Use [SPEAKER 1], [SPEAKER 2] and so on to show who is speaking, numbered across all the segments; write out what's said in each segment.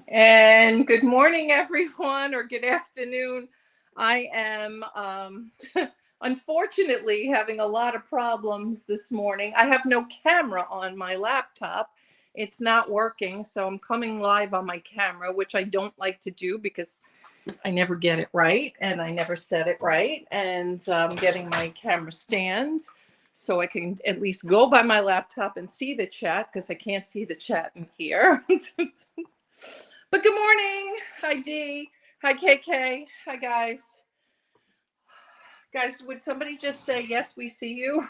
[SPEAKER 1] And good morning, everyone, or good afternoon. I am unfortunately having a lot of problems this morning. I have no camera on my laptop. It's not working, so I'm coming live on my camera, which I don't like to do because I never get it right and I never set it right. And I'm getting my camera stand so I can at least go by my laptop and see the chat because I can't see the chat in here. But good morning. Hi, Dee. Hi, KK. Hi, guys. Guys, would somebody just say, yes, we see you?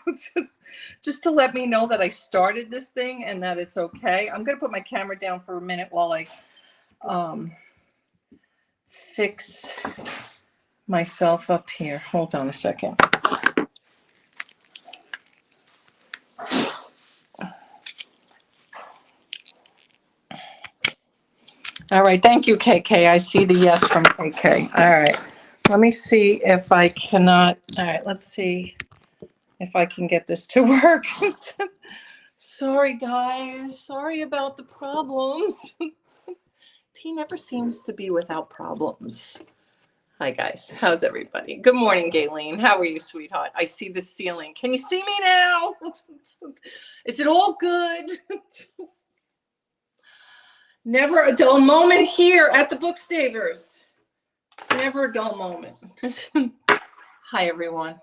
[SPEAKER 1] Just to let me know that I started this thing and that it's okay. I'm going to put my camera down for a minute while I fix myself up here. Hold on a second. All right. Thank you, KK. I see the yes from KK. All right. Let me see if I cannot. All right. Let's see if I can get this to work. Sorry, guys. Sorry about the problems. T never seems to be without problems. Hi, guys. How's everybody? Good morning, Gayleen. How are you, sweetheart? I see the ceiling. Can you see me now? Is it all good? Never a dull moment here at the Bookstavers. It's never a dull moment. Hi, everyone.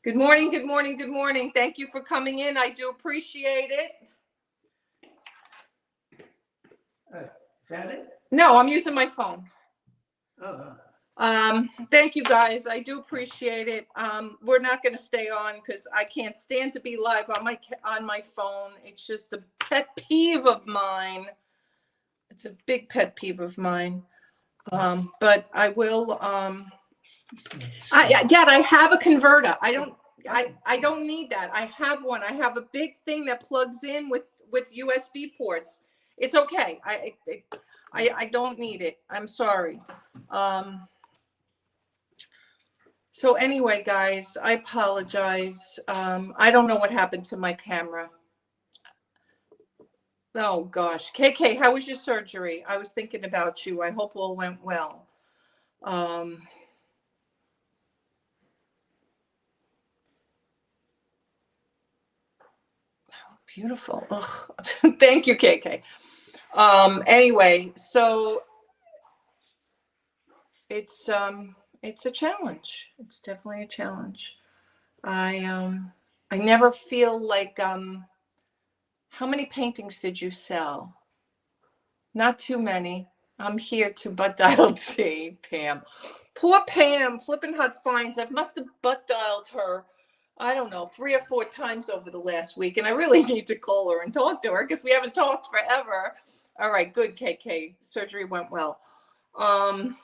[SPEAKER 1] Good morning, good morning, good morning. Thank you for coming in. I do appreciate it.
[SPEAKER 2] Found it?
[SPEAKER 1] No, I'm using my phone.
[SPEAKER 2] Oh.
[SPEAKER 1] Thank you, guys. I do appreciate it. We're not going to stay on because I can't stand to be live on my phone. It's just a pet peeve of mine. It's a big pet peeve of mine. But I will. Dad, I have a converter. I don't need that. I have one. I have a big thing that plugs in with USB ports. It's okay. I don't need it. I'm sorry. So anyway, guys, I apologize. I don't know what happened to my camera. Oh gosh. KK, how was your surgery? I was thinking about you. I hope all went well. Beautiful. Thank you, KK. Anyway, so it's a challenge. It's definitely a challenge. I never feel like how many paintings did you sell? Not too many. I'm here to butt dial T, Pam. Poor Pam, flipping hot finds. I must have butt dialed her, I don't know, 3 or 4 times over the last week. And I really need to call her and talk to her because we haven't talked forever. All right, good, KK. Surgery went well. But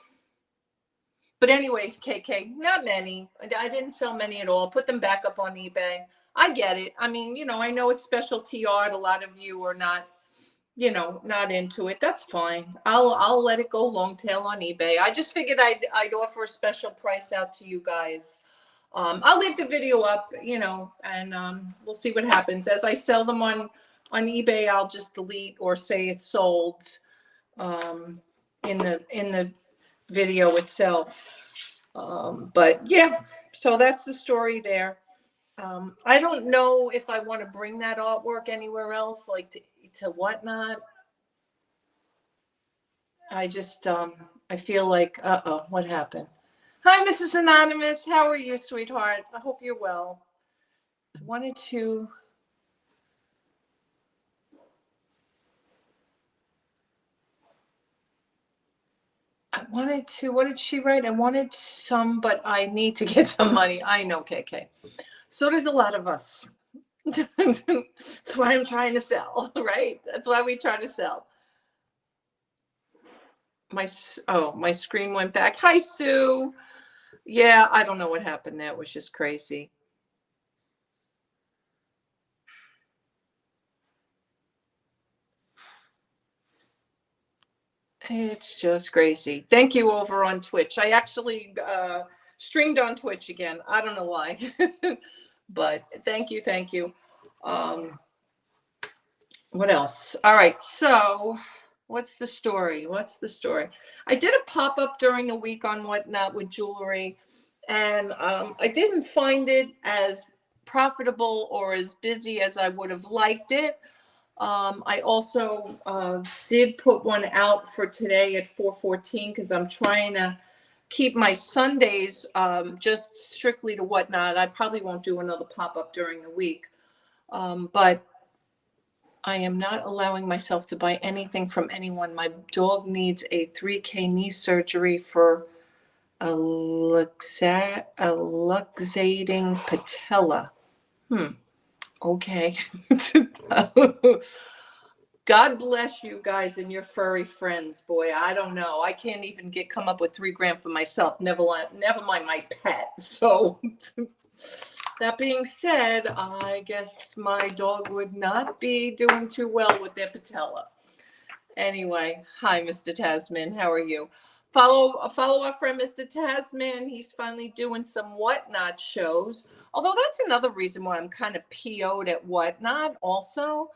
[SPEAKER 1] anyways, KK, not many. I didn't sell many at all. Put them back up on eBay. I get it. I mean, I know it's specialty art. A lot of you are not, not into it. That's fine. I'll let it go long tail on eBay. I just figured I'd offer a special price out to you guys. I'll leave the video up, and we'll see what happens. As I sell them on eBay, I'll just delete or say it's sold in the video itself. But yeah, so that's the story there. I don't know if I want to bring that artwork anywhere else, like to whatnot. I just, I feel like, what happened? Hi, Mrs. Anonymous. How are you, sweetheart? I hope you're well. I wanted to. What did she write? I wanted some, but I need to get some money. I know, KK. So there's a lot of us. That's why I'm trying to sell, right? That's why we try to sell. My screen went back. Hi, Sue. Yeah, I don't know what happened there. It was just crazy. It's just crazy. Thank you over on Twitch. I actually streamed on Twitch again. I don't know why, but thank you. What else? All right. So what's the story? What's the story? I did a pop-up during the week on Whatnot with jewelry, and I didn't find it as profitable or as busy as I would have liked it. I also did put one out for today at 4:14 because I'm trying to keep my Sundays just strictly to Whatnot. I probably won't do another pop-up during the week. But I am not allowing myself to buy anything from anyone. My dog needs a 3K knee surgery for a luxating patella. Okay. God bless you guys and your furry friends. Boy, I don't know. I can't even come up with $3 grand for myself. Never mind my pet. So that being said, I guess my dog would not be doing too well with their patella. Anyway, hi, Mr. Tasman. How are you? Follow our friend, Mr. Tasman. He's finally doing some Whatnot shows. Although that's another reason why I'm kind of PO'd at Whatnot also,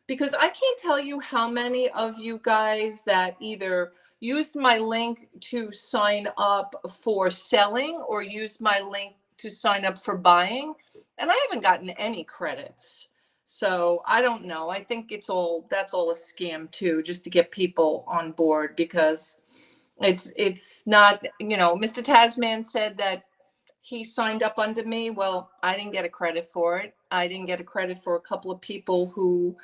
[SPEAKER 1] because I can't tell you how many of you guys that either used my link to sign up for selling or used my link to sign up for buying, and I haven't gotten any credits. So I don't know. I think that's all a scam too, just to get people on board, because it's not, Mr. Tasman said that he signed up under me. Well, I didn't get a credit for it. I didn't get a credit for a couple of people who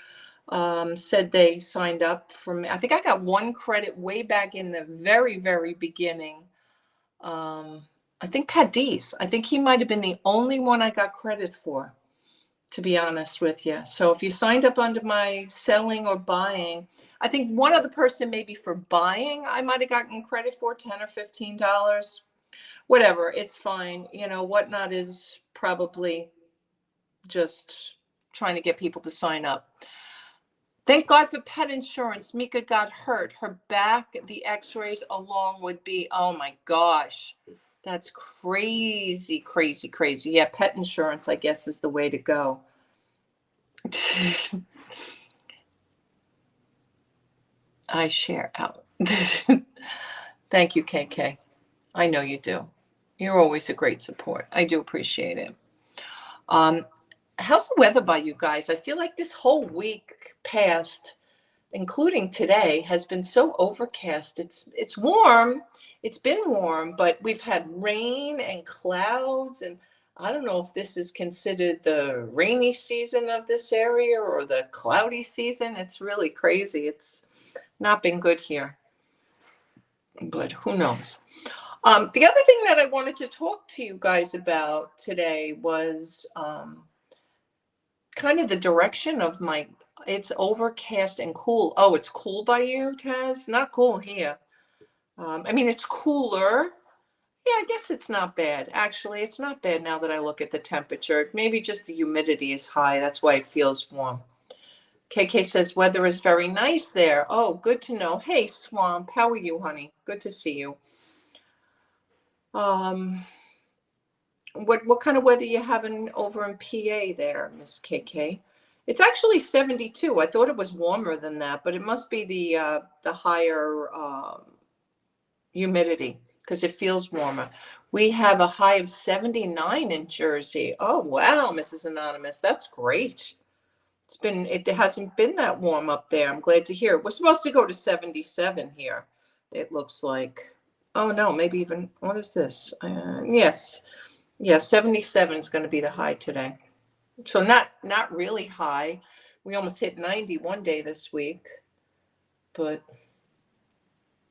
[SPEAKER 1] said they signed up for me. I think I got one credit way back in the very, very beginning. I think Pat Dees. I think he might have been the only one I got credit for, to be honest with you. So if you signed up under my selling or buying, I think one other person maybe for buying, I might have gotten credit for $10 or $15. Whatever, it's fine. Whatnot is probably just trying to get people to sign up. Thank God for pet insurance. Mika got hurt. Her back, the x-rays along would be, oh my gosh. That's crazy, crazy, crazy. Yeah, pet insurance, I guess, is the way to go. I share out. Thank you, KK. I know you do. You're always a great support. I do appreciate it. How's the weather by you guys? I feel like this whole week past, including today, has been so overcast. It's warm. It's been warm, but we've had rain and clouds, and I don't know if this is considered the rainy season of this area or the cloudy season. It's really crazy. It's not been good here, but who knows? The other thing that I wanted to talk to you guys about today was kind of the direction of it's overcast and cool. Oh, it's cool by you, Taz? Not cool here. I mean, it's cooler. Yeah, I guess it's not bad. Actually, it's not bad now that I look at the temperature. Maybe just the humidity is high. That's why it feels warm. KK says weather is very nice there. Oh, good to know. Hey, Swamp, how are you, honey? Good to see you. What kind of weather you having over in PA there, Miss KK? It's actually 72. I thought it was warmer than that, but it must be the higher humidity, because it feels warmer. We have a high of 79 in Jersey. Oh wow, Mrs. Anonymous, that's great. It hasn't been that warm up there. I'm glad to hear. We're supposed to go to 77 here. It looks like. Oh no, maybe even, what is this? Yes. Yeah, 77 is going to be the high today. So not really high. We almost hit 90 one day this week. But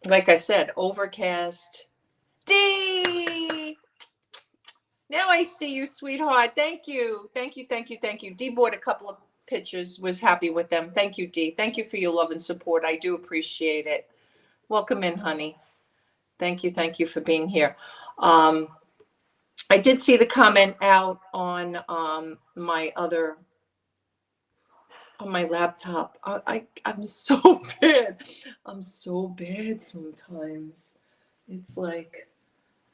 [SPEAKER 1] like I said, overcast. D! Now I see you, sweetheart. Thank you. Thank you, thank you, thank you. D bought a couple of pictures, was happy with them. Thank you, D. Thank you for your love and support. I do appreciate it. Welcome in, honey. Thank you for being here. I did see the comment out on my laptop. I'm so bad. I'm so bad sometimes. It's like,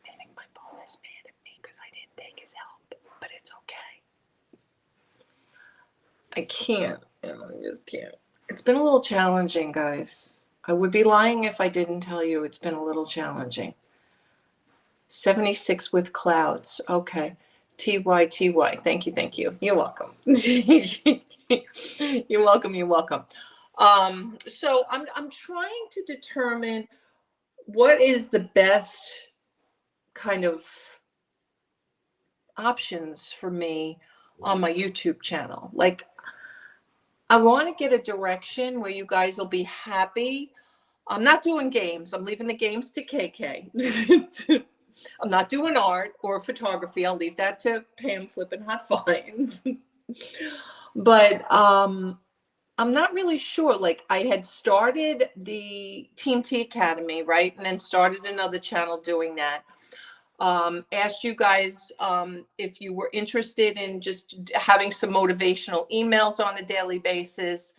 [SPEAKER 1] I think my phone is mad at me because I didn't take his help, but it's okay. I can't. I just can't. It's been a little challenging, guys. I would be lying if I didn't tell you it's been a little challenging. 76 with clouds. Okay. TY. Thank you. Thank you. You're welcome. You're welcome. You're welcome. So I'm trying to determine what is the best kind of options for me on my YouTube channel. Like, I want to get a direction where you guys will be happy. I'm not doing games. I'm leaving the games to KK. I'm not doing art or photography. I'll leave that to Pam Flippin' Hot Finds. But I'm not really sure. Like, I had started the Team T Academy, right? And then started another channel doing that. Asked you guys if you were interested in just having some motivational emails on a daily basis.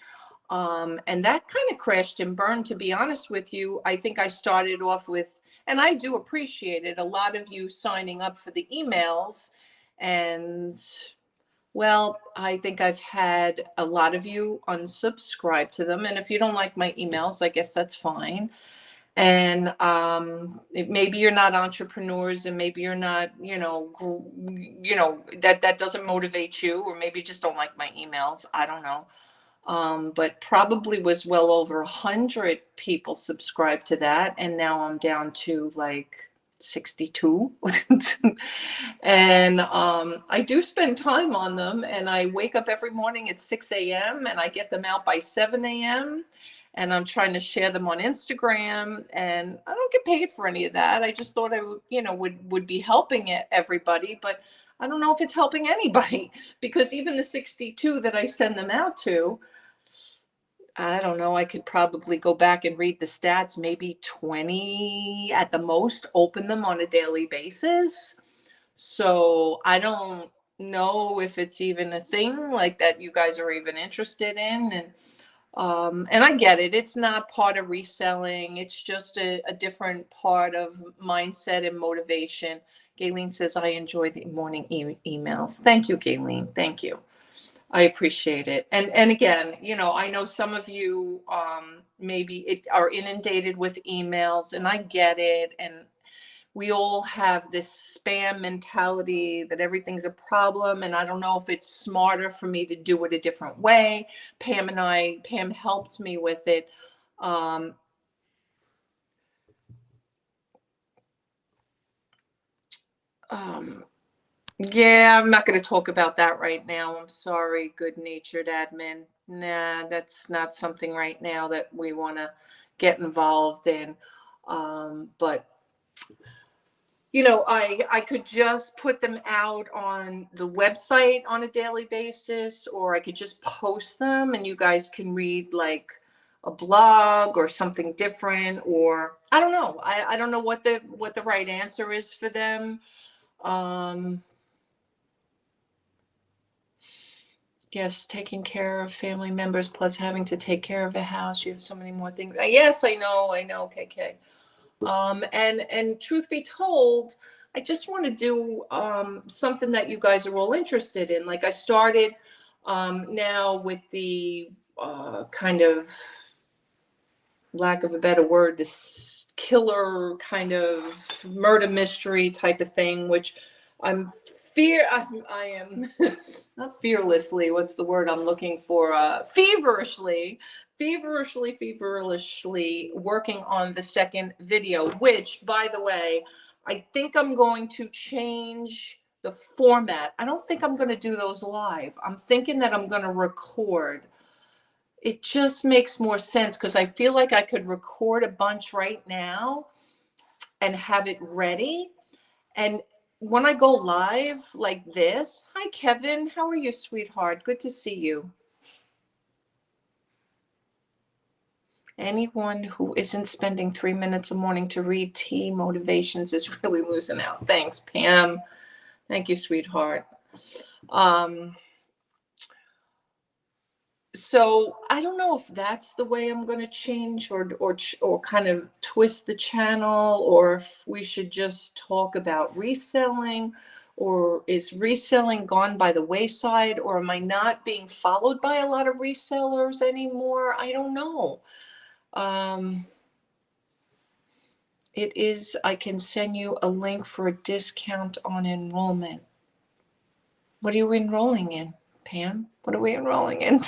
[SPEAKER 1] And that kind of crashed and burned, to be honest with you. I think I started off with, and I do appreciate it, a lot of you signing up for the emails. And well, I think I've had a lot of you unsubscribe to them. And if you don't like my emails, I guess that's fine. And maybe you're not entrepreneurs, and maybe you're not, that doesn't motivate you, or maybe you just don't like my emails. I don't know. But probably was well over 100 people subscribed to that, and now I'm down to like 62. And I do spend time on them, and I wake up every morning at 6 a.m. and I get them out by 7 a.m. and I'm trying to share them on Instagram, and I don't get paid for any of that. I just thought I would be helping everybody, but I don't know if it's helping anybody, because even the 62 that I send them out to, I don't know, I could probably go back and read the stats, maybe 20 at the most open them on a daily basis. So I don't know if it's even a thing like that you guys are even interested in. And I get it. It's not part of reselling. It's just a different part of mindset and motivation. Gayleen says, I enjoy the morning emails. Thank you, Gayleen. Thank you. I appreciate it. And again, I know some of you maybe are inundated with emails, and I get it. And we all have this spam mentality that everything's a problem. And I don't know if it's smarter for me to do it a different way. Pam helped me with it. Yeah, I'm not going to talk about that right now. I'm sorry, good-natured admin. Nah, that's not something right now that we want to get involved in. But I could just put them out on the website on a daily basis, or I could just post them and you guys can read like a blog or something different, or I don't know. I don't know what the right answer is for them. Yes, taking care of family members plus having to take care of a house. You have so many more things. Yes, I know, KK. And truth be told, I just want to do something that you guys are all interested in. Like, I started now with the kind of, lack of a better word, this killer kind of murder mystery type of thing, which I am not fearlessly, what's the word I'm looking for? Feverishly working on the second video, which, by the way, I think I'm going to change the format. I don't think I'm going to do those live. I'm thinking that I'm going to record. It just makes more sense, because I feel like I could record a bunch right now and have it ready. And when I go live like this, hi, Kevin. How are you, sweetheart? Good to see you. Anyone who isn't spending 3 minutes a morning to read T motivations is really losing out. Thanks, Pam. Thank you, sweetheart. So I don't know if that's the way I'm going to change or kind of twist the channel, or if we should just talk about reselling, or is reselling gone by the wayside, or am I not being followed by a lot of resellers anymore? I don't know. It is, I can send you a link for a discount on enrollment. What are you enrolling in, Pam? What are we enrolling in?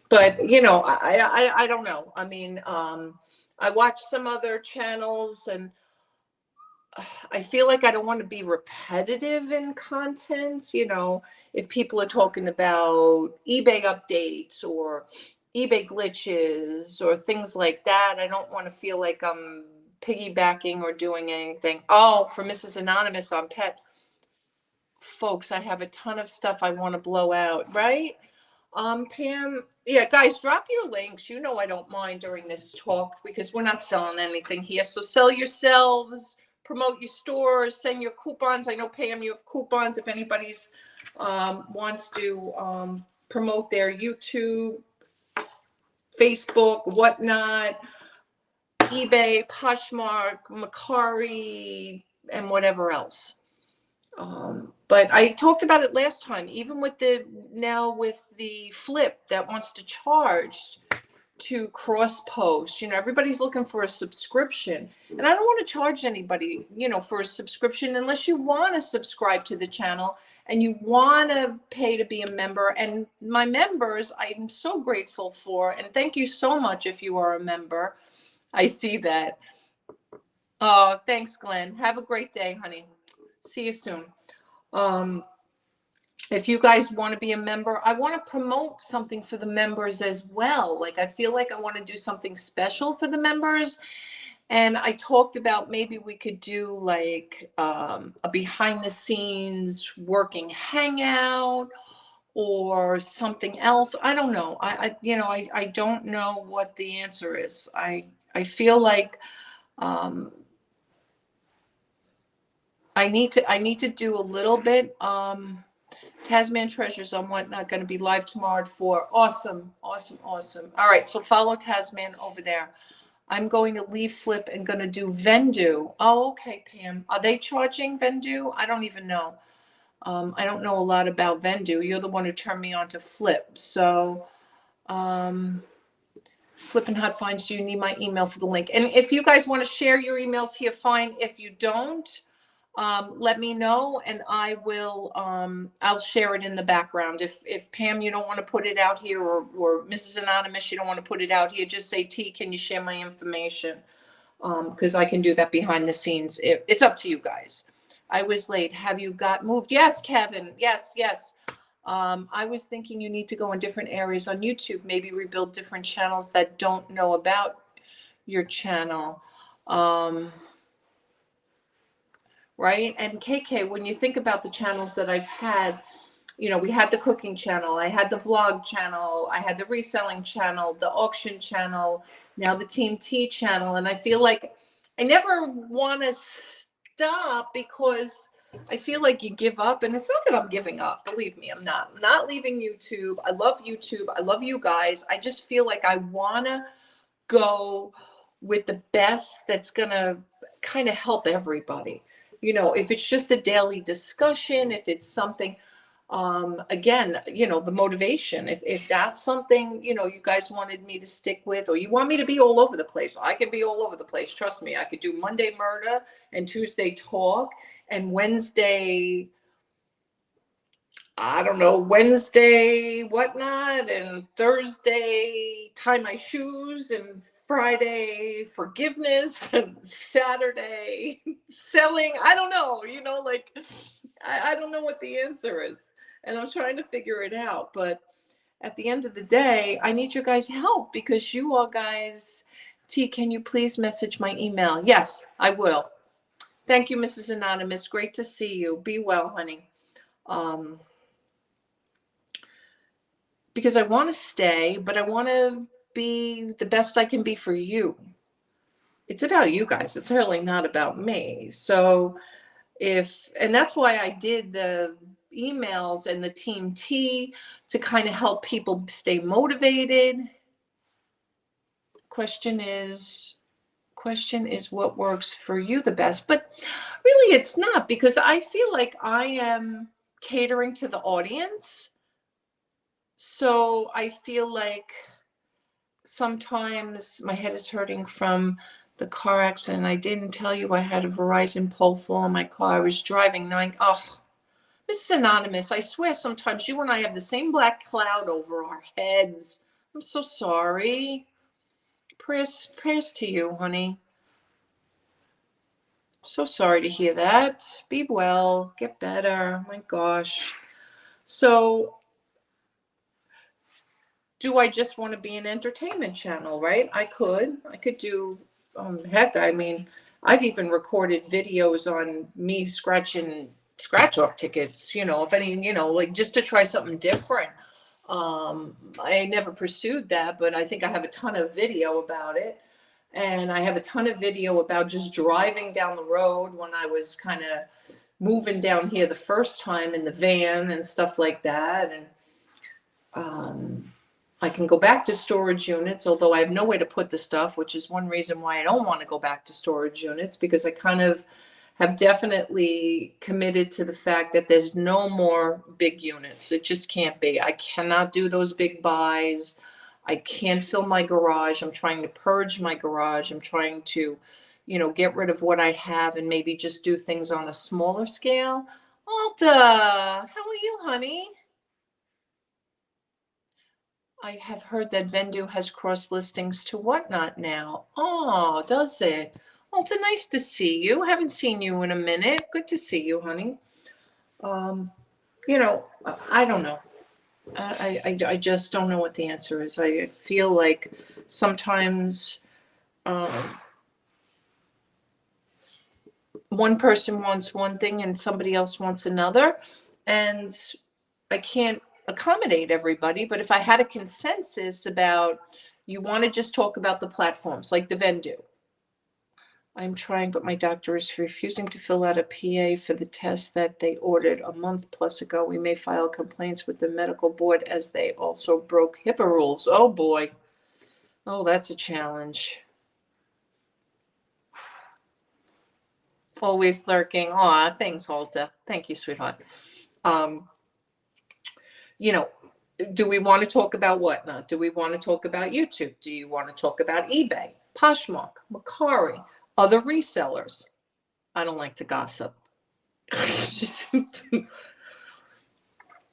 [SPEAKER 1] But, you know, I don't know. I mean, I watch some other channels, and I feel like I don't want to be repetitive in content. You know, if people are talking about eBay updates or eBay glitches or things like that, I don't want to feel like I'm piggybacking or doing anything. Oh, for Mrs. Anonymous on pet, folks, I have a ton of stuff I want to blow out, right? Pam, yeah, guys, drop your links. You know I don't mind during this talk because we're not selling anything here. So sell yourselves, promote your stores, send your coupons. I know, Pam, you have coupons if anybody's wants to promote their YouTube, Facebook, whatnot, eBay, Poshmark, Macari, and whatever else. But I talked about it last time, even with the flip that wants to charge to cross post, you know, everybody's looking for a subscription, and I don't want to charge anybody, you know, for a subscription unless you want to subscribe to the channel and you want to pay to be a member. And my members, I'm so grateful for, and thank you so much if you are a member. I see that. Oh, thanks, Glenn. Have a great day, honey. See you soon. If you guys want to be a member, I want to promote something for the members as well. Like, I feel like I want to do something special for the members. And I talked about maybe we could do like a behind the scenes working hangout or something else. I don't know. I don't know what the answer is. I feel like I need to do a little bit. Tasman Treasures on Whatnot going to be live tomorrow at 4. Awesome. All right, so follow Tasman over there. I'm going to leave Flip and going to do Vendu. Oh, okay, Pam. Are they charging Vendu? I don't even know. I don't know a lot about Vendu. You're the one who turned me on to Flip. So, Flip and Hot Finds, do you need my email for the link? And if you guys want to share your emails here, fine. If you don't, let me know and I will, I'll share it in the background. If Pam, you don't want to put it out here, or Mrs. Anonymous, you don't want to put it out here, just say, T, can you share my information? Because I can do that behind the scenes. It's up to you guys. I was late. Have you got moved? Yes, Kevin. Yes. I was thinking you need to go in different areas on YouTube, maybe rebuild different channels that don't know about your channel. Right? And KK, when you think about the channels that I've had, you know, we had the cooking channel, I had the vlog channel, I had the reselling channel, the auction channel, now the Team T channel. And I feel like I never want to stop because I feel like you give up, and it's not that I'm giving up. Believe me, I'm not leaving YouTube. I love YouTube. I love you guys. I just feel like I want to go with the best that's going to kind of help everybody. You know, if it's just a daily discussion, if it's something, again, you know, the motivation, if that's something, you know, you guys wanted me to stick with, or you want me to be all over the place, I can be all over the place. Trust me, I could do Monday murder and Tuesday talk and Wednesday, I don't know, Wednesday whatnot, and Thursday tie my shoes, and Friday forgiveness, and Saturday selling. I don't know, you know, like I don't know what the answer is, and I'm trying to figure it out. But at the end of the day, I need your guys' help because you all guys, T, can you please message my email? Yes, I will. Thank you, Mrs. Anonymous. Great to see you. Be well, honey. Because I want to stay, but I want to be the best I can be for you. It's about you guys. It's really not about me. So and that's why I did the emails and the Team T to kind of help people stay motivated. Question Question is what works for you the best, but really it's not, because I feel like I am catering to the audience. So I feel like sometimes my head is hurting from the car accident. I didn't tell you I had a Verizon pole fall in my car. I was driving oh, Mrs. Anonymous, I swear sometimes you and I have the same black cloud over our heads. I'm so sorry. Prayers to you, honey. So sorry to hear that. Be well, get better. My gosh. So, do I just want to be an entertainment channel, right? I could do, heck, I mean, I've even recorded videos on me scratching scratch off tickets, if any, like just to try something different. I never pursued that, but I think I have a ton of video about it. And I have a ton of video about just driving down the road when I was kind of moving down here the first time in the van and stuff like that. And I can go back to storage units, although I have no way to put the stuff, which is one reason why I don't want to go back to storage units, because I kind of have definitely committed to the fact that there's no more big units. It just can't be. I cannot do those big buys. I can't fill my garage. I'm trying to purge my garage. I'm trying to, get rid of what I have and maybe just do things on a smaller scale. Alta, how are you, honey? I have heard that Vendu has cross listings to Whatnot now. Oh, does it? Alta, nice to see you. Haven't seen you in a minute. Good to see you, honey. I don't know. I just don't know what the answer is. I feel like sometimes one person wants one thing and somebody else wants another, and I can't accommodate everybody. But if I had a consensus about, you want to just talk about the platforms like the Vendu. I'm trying, but my doctor is refusing to fill out a PA for the test that they ordered a month plus ago. We may file complaints with the medical board as they also broke HIPAA rules. Oh boy. Oh, that's a challenge. Always lurking. Aw, thanks, Holta. Thank you, sweetheart. Do we want to talk about Whatnot? Do we want to talk about YouTube? Do you want to talk about eBay, Poshmark, Macari, other resellers? I don't like to gossip.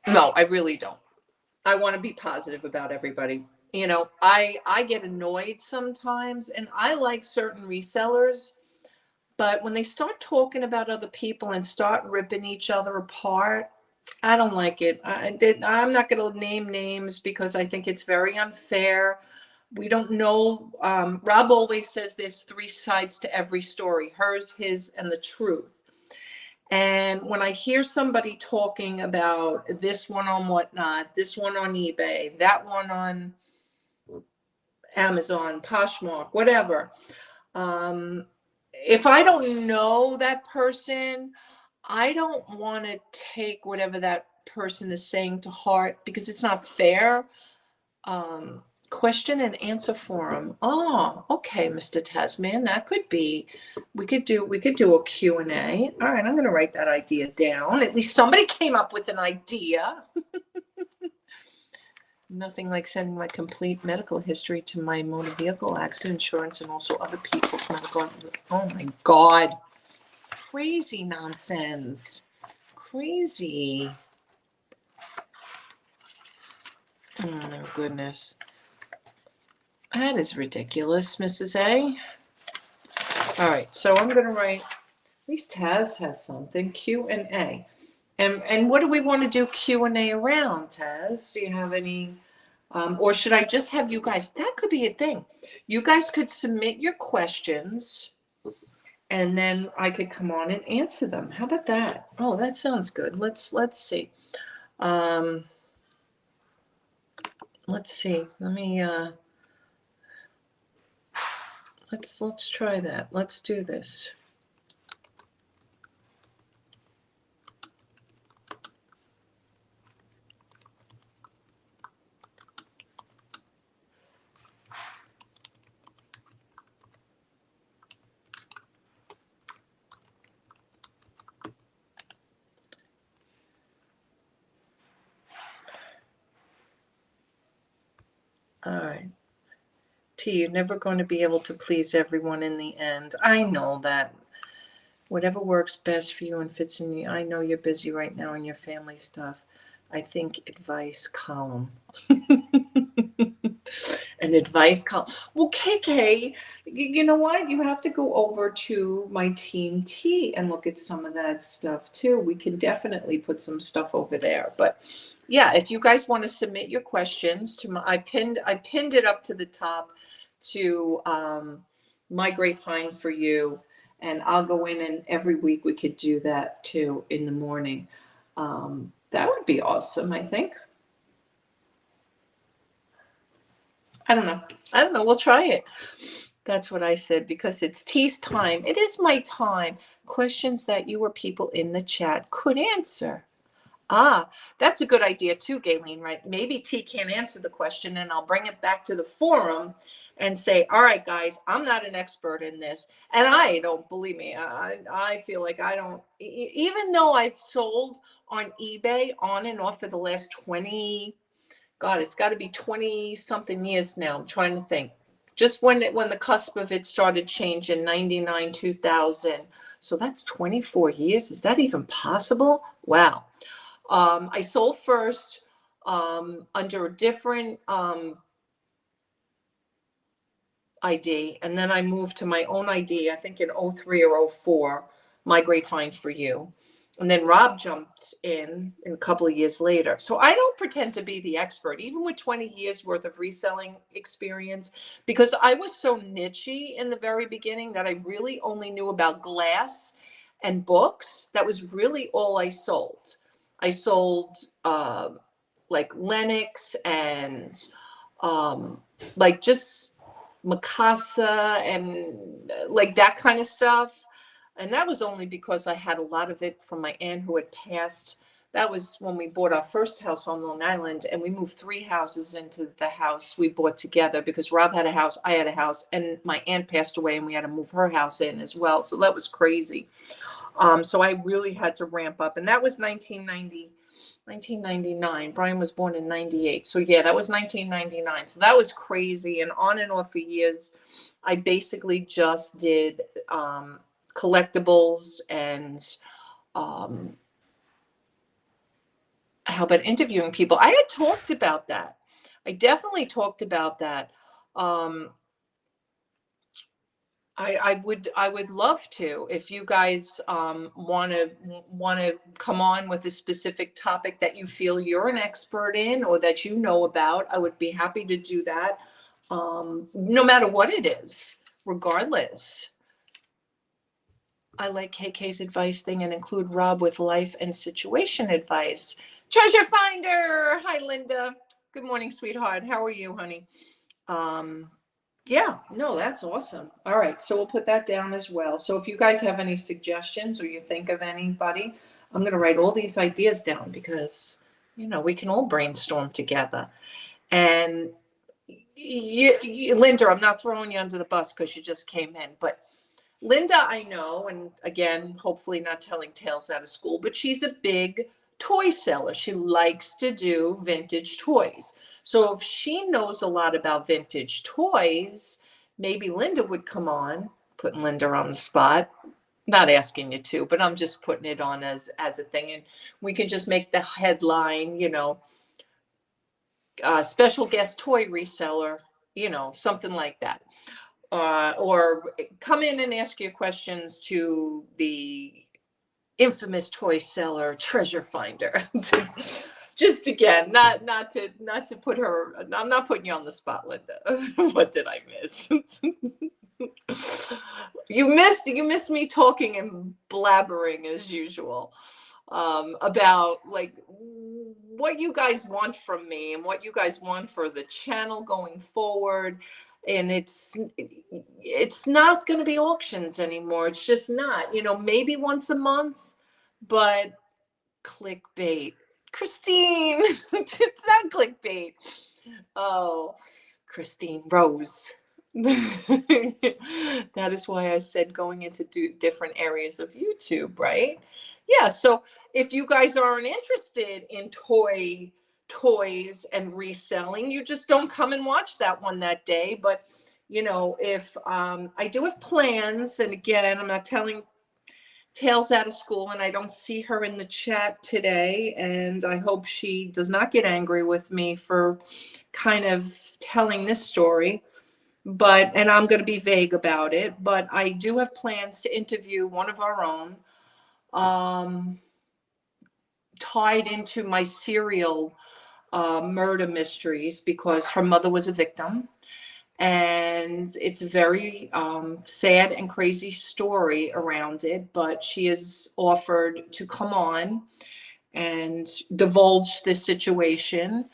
[SPEAKER 1] No, I really don't. I want to be positive about everybody. I get annoyed sometimes, and I like certain resellers, but when they start talking about other people and start ripping each other apart, I don't like it. I'm not going to name names because I think it's very unfair. We don't know. Rob always says there's three sides to every story: hers, his, and the truth. And when I hear somebody talking about this one on Whatnot, this one on eBay, that one on Amazon, Poshmark, whatever, if I don't know that person, I don't want to take whatever that person is saying to heart because it's not fair. Question and answer forum. Oh, okay, Mr. Tasman, that could be. We could do a Q&A. All right, I'm going to write that idea down. At least somebody came up with an idea. Nothing like sending my complete medical history to my motor vehicle accident insurance and also other people's medical. Oh my God. Crazy nonsense. Crazy. Oh my goodness. That is ridiculous, Mrs. A. All right, so I'm going to write, at least Taz has something, Q&A. And what do we want to do Q&A around, Taz? Do you have any, or should I just have you guys, that could be a thing. You guys could submit your questions and then I could come on and answer them. How about that? Oh, that sounds good. Let's see. Let's see. Let me, let's try that. Let's do this. right. T, you're never going to be able to please everyone in the end. I know that. Whatever works best for you and fits in you. I know you're busy right now in your family stuff. I think advice column. An advice column. Well, KK, you know what? You have to go over to my Team T and look at some of that stuff too. We can definitely put some stuff over there. But yeah, if you guys want to submit your questions to my, I pinned it up to the top to my great find for you. And I'll go in, and every week we could do that too in the morning. That would be awesome, I think. I don't know. We'll try it. That's what I said, because it's T's time. It is my time. Questions that you or people in the chat could answer. Ah, that's a good idea too, Gayleen, right? Maybe T can't answer the question, and I'll bring it back to the forum and say, all right, guys, I'm not an expert in this. And I don't, believe me, I feel like I don't, even though I've sold on eBay on and off for the last 20, God, it's got to be 20 something years now. I'm trying to think. Just when the cusp of it started changing, 99, 2000. So that's 24 years. Is that even possible? Wow. I sold first under a different ID, and then I moved to my own ID, I think in 03 or 04, my great find for you. And then Rob jumped in a couple of years later. So I don't pretend to be the expert, even with 20 years worth of reselling experience, because I was so nichey in the very beginning that I really only knew about glass and books. That was really all I sold. I sold like Lennox and like just Mikasa and like that kind of stuff. And that was only because I had a lot of it from my aunt who had passed. That was when we bought our first house on Long Island, and we moved 3 houses into the house we bought together, because Rob had a house, I had a house, and my aunt passed away, and we had to move her house in as well. So that was crazy. So I really had to ramp up, and that was 1999. Brian was born in 98. So yeah, that was 1999. So that was crazy. And on and off for years, I basically just did collectibles and how about interviewing people? I had talked about that. I definitely talked about that. I would love to, if you guys want to come on with a specific topic that you feel you're an expert in or that you know about. I would be happy to do that, no matter what it is, regardless. I like KK's advice thing and include Rob with life and situation advice. Treasure finder. Hi, Linda. Good morning, sweetheart. How are you, honey? Yeah, no, that's awesome. All right, so we'll put that down as well. So if you guys have any suggestions or you think of anybody, I'm going to write all these ideas down, because, you know, we can all brainstorm together. And Linda, I'm not throwing you under the bus because you just came in, but Linda, I know, and again, hopefully not telling tales out of school, but she's a big toy seller. She likes to do vintage toys. So if she knows a lot about vintage toys, maybe Linda would come on, putting Linda on the spot. Not asking you to, but I'm just putting it on as a thing. And we can just make the headline, you know, special guest toy reseller, you know, something like that. Or come in and ask your questions to the infamous toy seller treasure finder. Just again, not to put her. I'm not putting you on the spot, Linda. What did I miss? You missed me talking and blabbering as usual about like what you guys want from me and what you guys want for the channel going forward. And it's not going to be auctions anymore. It's just not, you know, maybe once a month, but clickbait. Christine, it's not clickbait. Oh, Christine Rose. That is why I said going into different areas of YouTube, right? Yeah, so if you guys aren't interested in toy toys and reselling. You just don't come and watch that one that day. But, you know, if I do have plans, and again, I'm not telling tales out of school, and I don't see her in the chat today, and I hope she does not get angry with me for kind of telling this story. But, and I'm going to be vague about it, but I do have plans to interview one of our own, tied into my serial murder mysteries, because her mother was a victim. And it's a very sad and crazy story around it, but she has offered to come on and divulge this situation.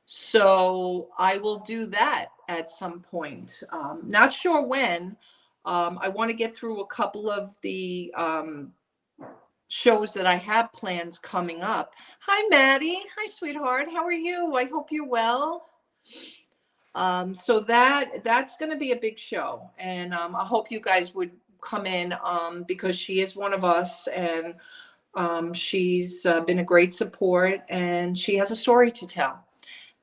[SPEAKER 1] So I will do that at some point. Not sure when. I want to get through a couple of the shows that I have plans coming up. Hi, Maddie. Hi, sweetheart. How are you? I hope you're well. So that's going to be a big show, and I hope you guys would come in, because she is one of us, and she's been a great support, and she has a story to tell.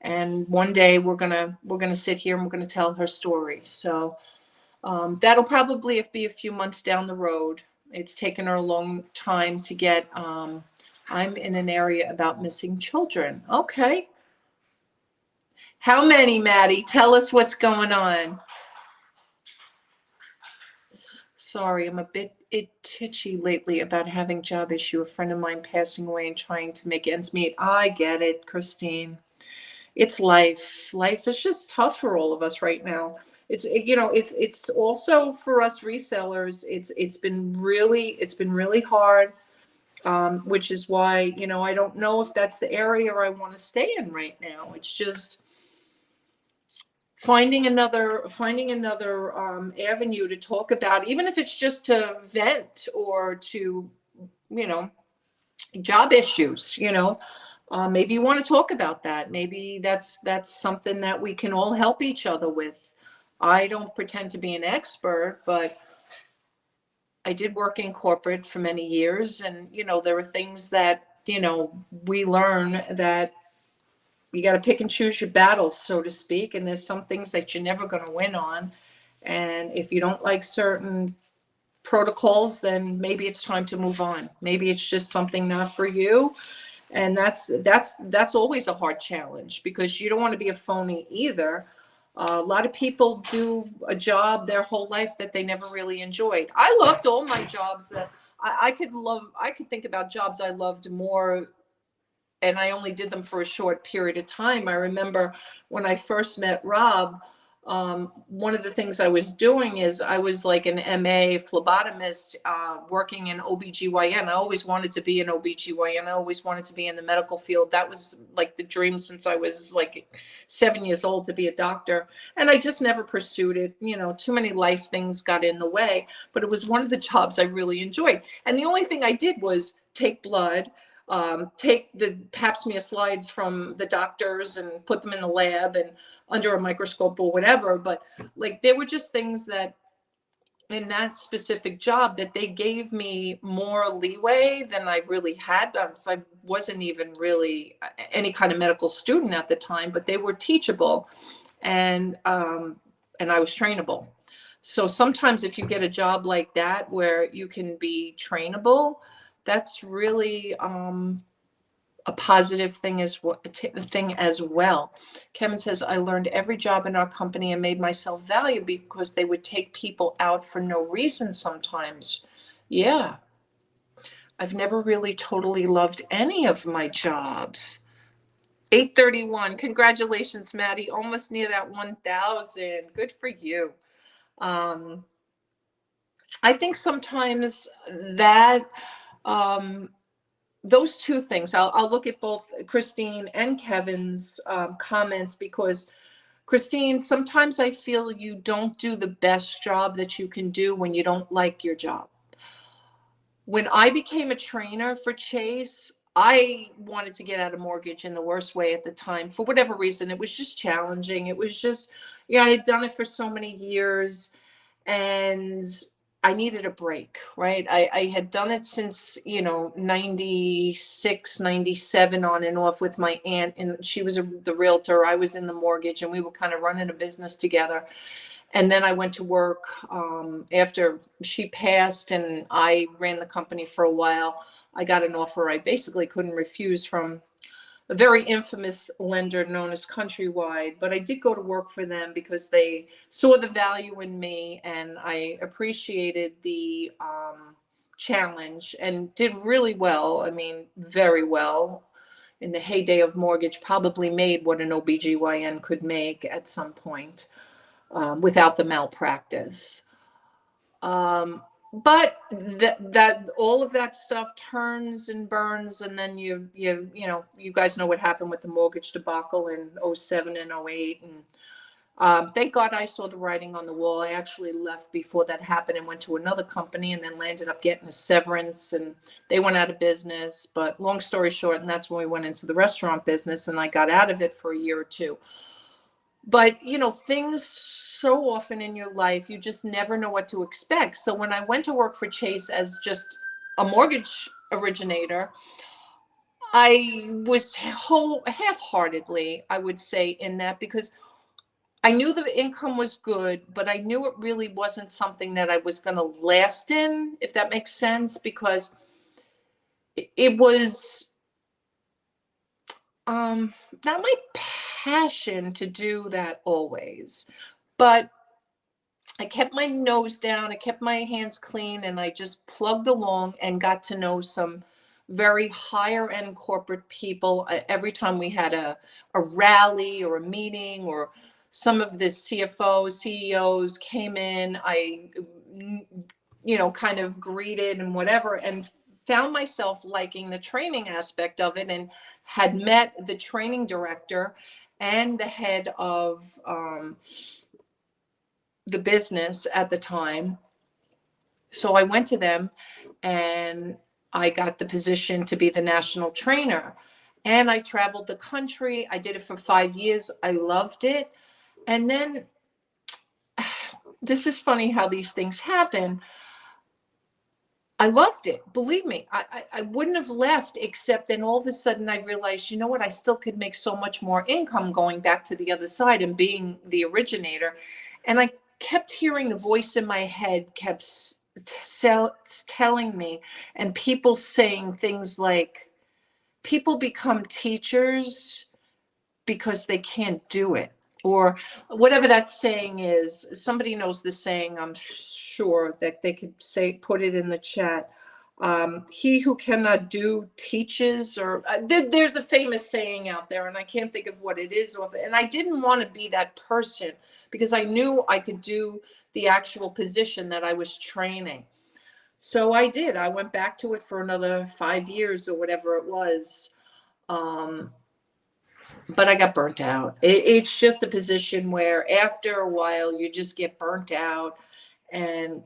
[SPEAKER 1] And one day we're gonna sit here and we're gonna tell her story. So that'll probably be a few months down the road. It's taken her a long time to get. I'm in an area about missing children. Okay. How many, Maddie? Tell us what's going on. Sorry, I'm a bit itchy lately about having job issue. A friend of mine passing away and trying to make ends meet. I get it, Christine. It's life. Life is just tough for all of us right now. It's, you know, it's also for us resellers. It's been really hard, which is why, you know, I don't know if that's the area I want to stay in right now. It's just finding another avenue to talk about, even if it's just to vent or to, you know, job issues, you know. Maybe you want to talk about that. Maybe that's something that we can all help each other with. I don't pretend to be an expert, but I did work in corporate for many years, and, you know, there are things that, you know, we learn that you got to pick and choose your battles, so to speak. And there's some things that you're never going to win on. And if you don't like certain protocols, then maybe it's time to move on. Maybe it's just something not for you. And that's always a hard challenge, because you don't want to be a phony either. A lot of people do a job their whole life that they never really enjoyed. I loved all my jobs that I could think about jobs I loved more, and I only did them for a short period of time. I remember when I first met Rob, one of the things I was doing is I was like an MA phlebotomist, working in OBGYN. I always wanted to be an OBGYN. I always wanted to be in the medical field. That was like the dream since I was like 7 years old, to be a doctor. And I just never pursued it. You know, too many life things got in the way, but it was one of the jobs I really enjoyed. And the only thing I did was take blood, take the pap smear slides from the doctors and put them in the lab and under a microscope or whatever. But like, there were just things that in that specific job that they gave me more leeway than I really had. So I wasn't even really any kind of medical student at the time, but they were teachable, and I was trainable. So sometimes if you get a job like that where you can be trainable, that's really a positive thing as well. Kevin says, I learned every job in our company and made myself valuable because they would take people out for no reason sometimes. Yeah. I've never really totally loved any of my jobs. 831. Congratulations, Maddie. Almost near that 1,000. Good for you. I think sometimes that those two things, I'll look at both Christine and Kevin's comments, because Christine, sometimes I feel you don't do the best job that you can do when you don't like your job. When I became a trainer for Chase, I wanted to get out of mortgage in the worst way at the time. For whatever reason, it was just challenging. It was just, I had done it for so many years, and I needed a break, right? I had done it since, 96, 97 on and off with my aunt. And she was the realtor. I was in the mortgage, and we were kind of running a business together. And then I went to work after she passed, and I ran the company for a while. I got an offer I basically couldn't refuse from a very infamous lender known as Countrywide, but I did go to work for them because they saw the value in me, and I appreciated the challenge and did really well. I mean, very well. In the heyday of mortgage, probably made what an OBGYN could make at some point without the malpractice. But that all of that stuff turns and burns, and then you guys know what happened with the mortgage debacle in 07 and 08. And thank God I saw the writing on the wall. I actually left before that happened and went to another company, and then landed up getting a severance, and they went out of business. But long story short, and that's when we went into the restaurant business, and I got out of it for a year or two. But things so often in your life, you just never know what to expect. So when I went to work for Chase as just a mortgage originator, I was half-heartedly, I would say, in that, because I knew the income was good, but I knew it really wasn't something that I was going to last in, if that makes sense, because it was not my passion to do that always. But I kept my nose down, I kept my hands clean, and I just plugged along and got to know some very higher end corporate people. Every time we had a rally or a meeting, or some of the CFOs, CEOs came in, I, kind of greeted and whatever, and found myself liking the training aspect of it, and had met the training director and the head of the business at the time. So I went to them, and I got the position to be the national trainer. And I traveled the country. I did it for 5 years. I loved it. And then this is funny how these things happen. I loved it. Believe me, I wouldn't have left, except then all of a sudden I realized, you know what, I still could make so much more income going back to the other side and being the originator. And I kept hearing the voice in my head kept telling me, and people saying things like, people become teachers because they can't do it, or whatever that saying is. Somebody knows the saying, I'm sure that they could put it in the chat. He who cannot do teaches, or there's a famous saying out there, and I can't think of what it is. And I didn't want to be that person, because I knew I could do the actual position that I was training. So I did. I went back to it for another 5 years or whatever it was. But I got burnt out. It's just a position where after a while you just get burnt out. And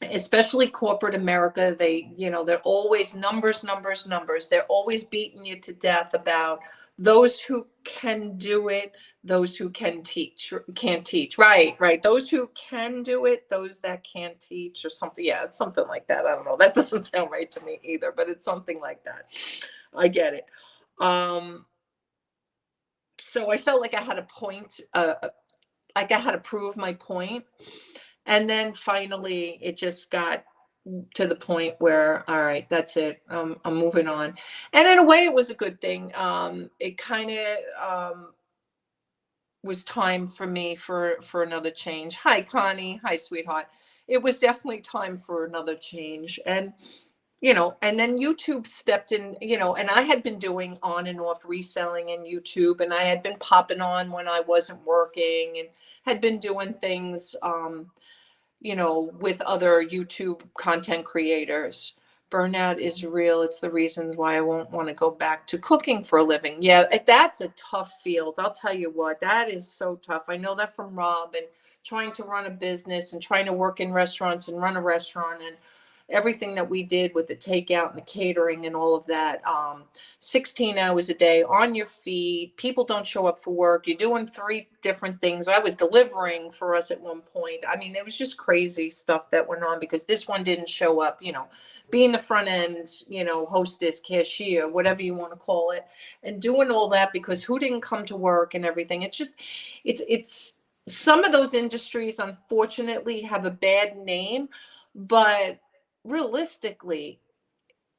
[SPEAKER 1] especially corporate America, they're always numbers. They're always beating you to death about those who can do it, those who can't teach. Right. Those who can do it, those that can't teach, or something. Yeah, it's something like that. I don't know. That doesn't sound right to me either, but it's something like that. I get it. So I felt like I had a point, like I had to prove my point. And then finally, it just got to the point where, all right, that's it. I'm moving on. And in a way, it was a good thing. It kind of was time for me for another change. Hi, Connie. Hi, sweetheart. It was definitely time for another change. And and then YouTube stepped in, and I had been doing on and off reselling in YouTube, and I had been popping on when I wasn't working, and had been doing things, with other YouTube content creators. Burnout is real. It's the reason why I won't want to go back to cooking for a living. Yeah, that's a tough field. I'll tell you what, that is so tough. I know that from Rob, and trying to run a business and trying to work in restaurants and run a restaurant, and everything that we did with the takeout and the catering and all of that. 16 hours a day on your feet. People don't show up for work. You're doing 3 different things. I was delivering for us at one point. I mean, it was just crazy stuff that went on because this one didn't show up, being the front end, hostess, cashier, whatever you want to call it, and doing all that because who didn't come to work and everything. It's some of those industries, unfortunately, have a bad name, but realistically,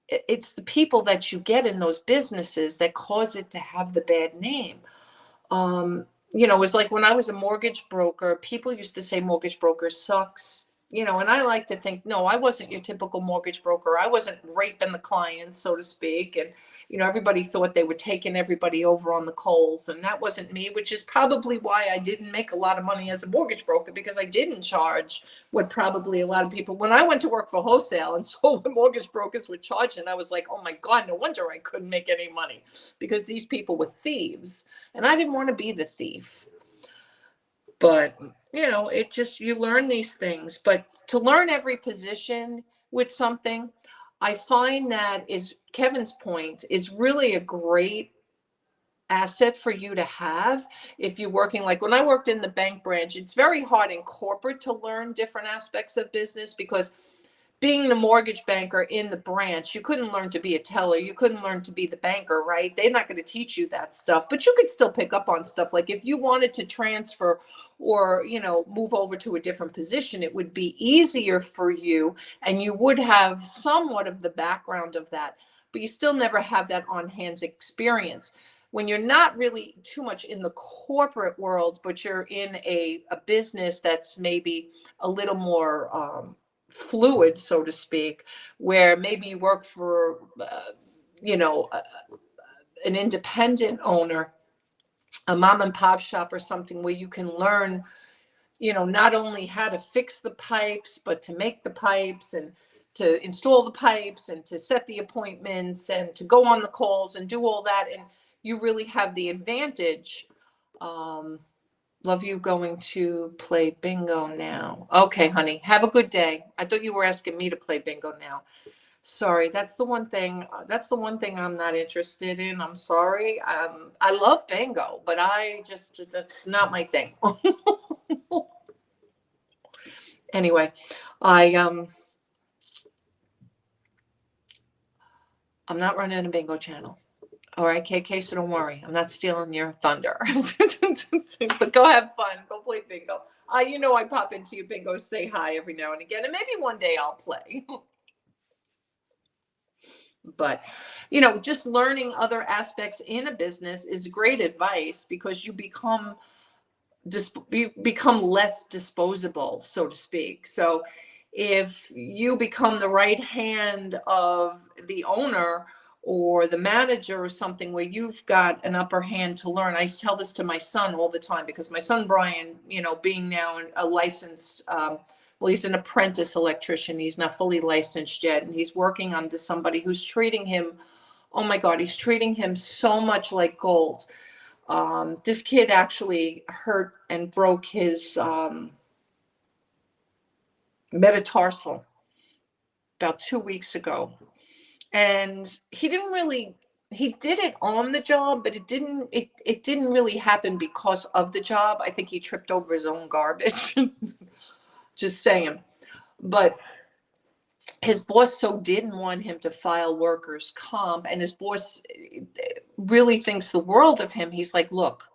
[SPEAKER 1] it's the people that you get in those businesses that cause it to have the bad name. It was like when I was a mortgage broker, people used to say mortgage broker sucks, and I like to think, no, I wasn't your typical mortgage broker. I wasn't raping the clients, so to speak. And, everybody thought they were taking everybody over on the coals. And that wasn't me, which is probably why I didn't make a lot of money as a mortgage broker, because I didn't charge what probably a lot of people, when I went to work for wholesale and saw what mortgage brokers were charging, I was like, oh my God, no wonder I couldn't make any money, because these people were thieves and I didn't want to be the thief. But, you learn these things. But to learn every position with something, I find that is Kevin's point, is really a great asset for you to have if you're working. Like when I worked in the bank branch, it's very hard in corporate to learn different aspects of business, because being the mortgage banker in the branch, you couldn't learn to be a teller. You couldn't learn to be the banker, right? They're not going to teach you that stuff, but you could still pick up on stuff. Like if you wanted to transfer or, move over to a different position, it would be easier for you and you would have somewhat of the background of that, but you still never have that on-hands experience. When you're not really too much in the corporate world, but you're in a business that's maybe a little more, fluid, so to speak, where maybe you work for, an independent owner, a mom and pop shop or something, where you can learn, not only how to fix the pipes, but to make the pipes and to install the pipes and to set the appointments and to go on the calls and do all that. And you really have the advantage. Love you going to play bingo now. Okay, honey, have a good day. I thought you were asking me to play bingo now. Sorry, that's the one thing I'm not interested in. I'm sorry. I love bingo, but that's not my thing. Anyway, I'm not running a bingo channel. All right, KK, so don't worry. I'm not stealing your thunder. But go have fun. Go play bingo. I pop into your bingo, say hi every now and again, and maybe one day I'll play. But, just learning other aspects in a business is great advice, because you become less disposable, so to speak. So if you become the right hand of the owner or the manager or something, where you've got an upper hand to learn. I tell this to my son all the time, because my son Brian, being now a licensed, he's an apprentice electrician. He's not fully licensed yet, and he's working under somebody who's treating him, oh my God, he's treating him so much like gold. This kid actually hurt and broke his metatarsal about 2 weeks ago. And he did it on the job, but it didn't really happen because of the job. I think he tripped over his own garbage. Just saying. But his boss so didn't want him to file workers' comp, and his boss really thinks the world of him. He's like, look,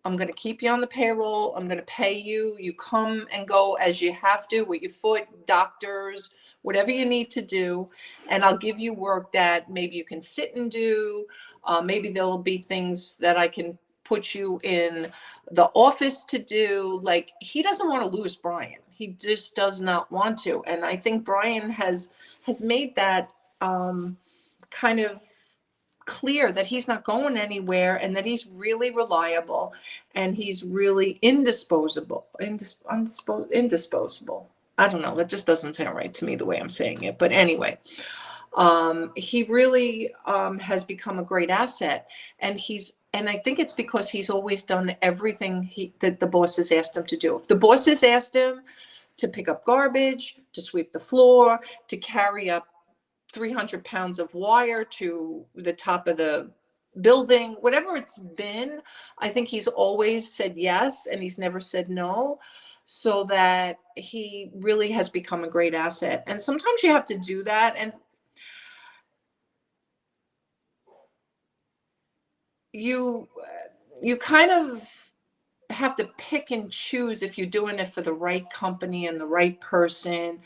[SPEAKER 1] I'm going to keep you on the payroll. I'm going to pay you. You come and go as you have to with your foot, doctors, whatever you need to do. And I'll give you work that maybe you can sit and do. Maybe there'll be things that I can put you in the office to do. Like, he doesn't want to lose Brian. He just does not want to. And I think Brian has made that kind of clear, that he's not going anywhere, and that he's really reliable, and he's really indisposable. Indisposable. I don't know. That just doesn't sound right to me the way I'm saying it. But anyway, he really has become a great asset, and I think it's because he's always done everything that the boss has asked him to do. If the boss has asked him to pick up garbage, to sweep the floor, to carry up 300 pounds of wire to the top of the building, whatever it's been. I think he's always said yes, and he's never said no, so that he really has become a great asset. And sometimes you have to do that. And you kind of have to pick and choose if you're doing it for the right company and the right person.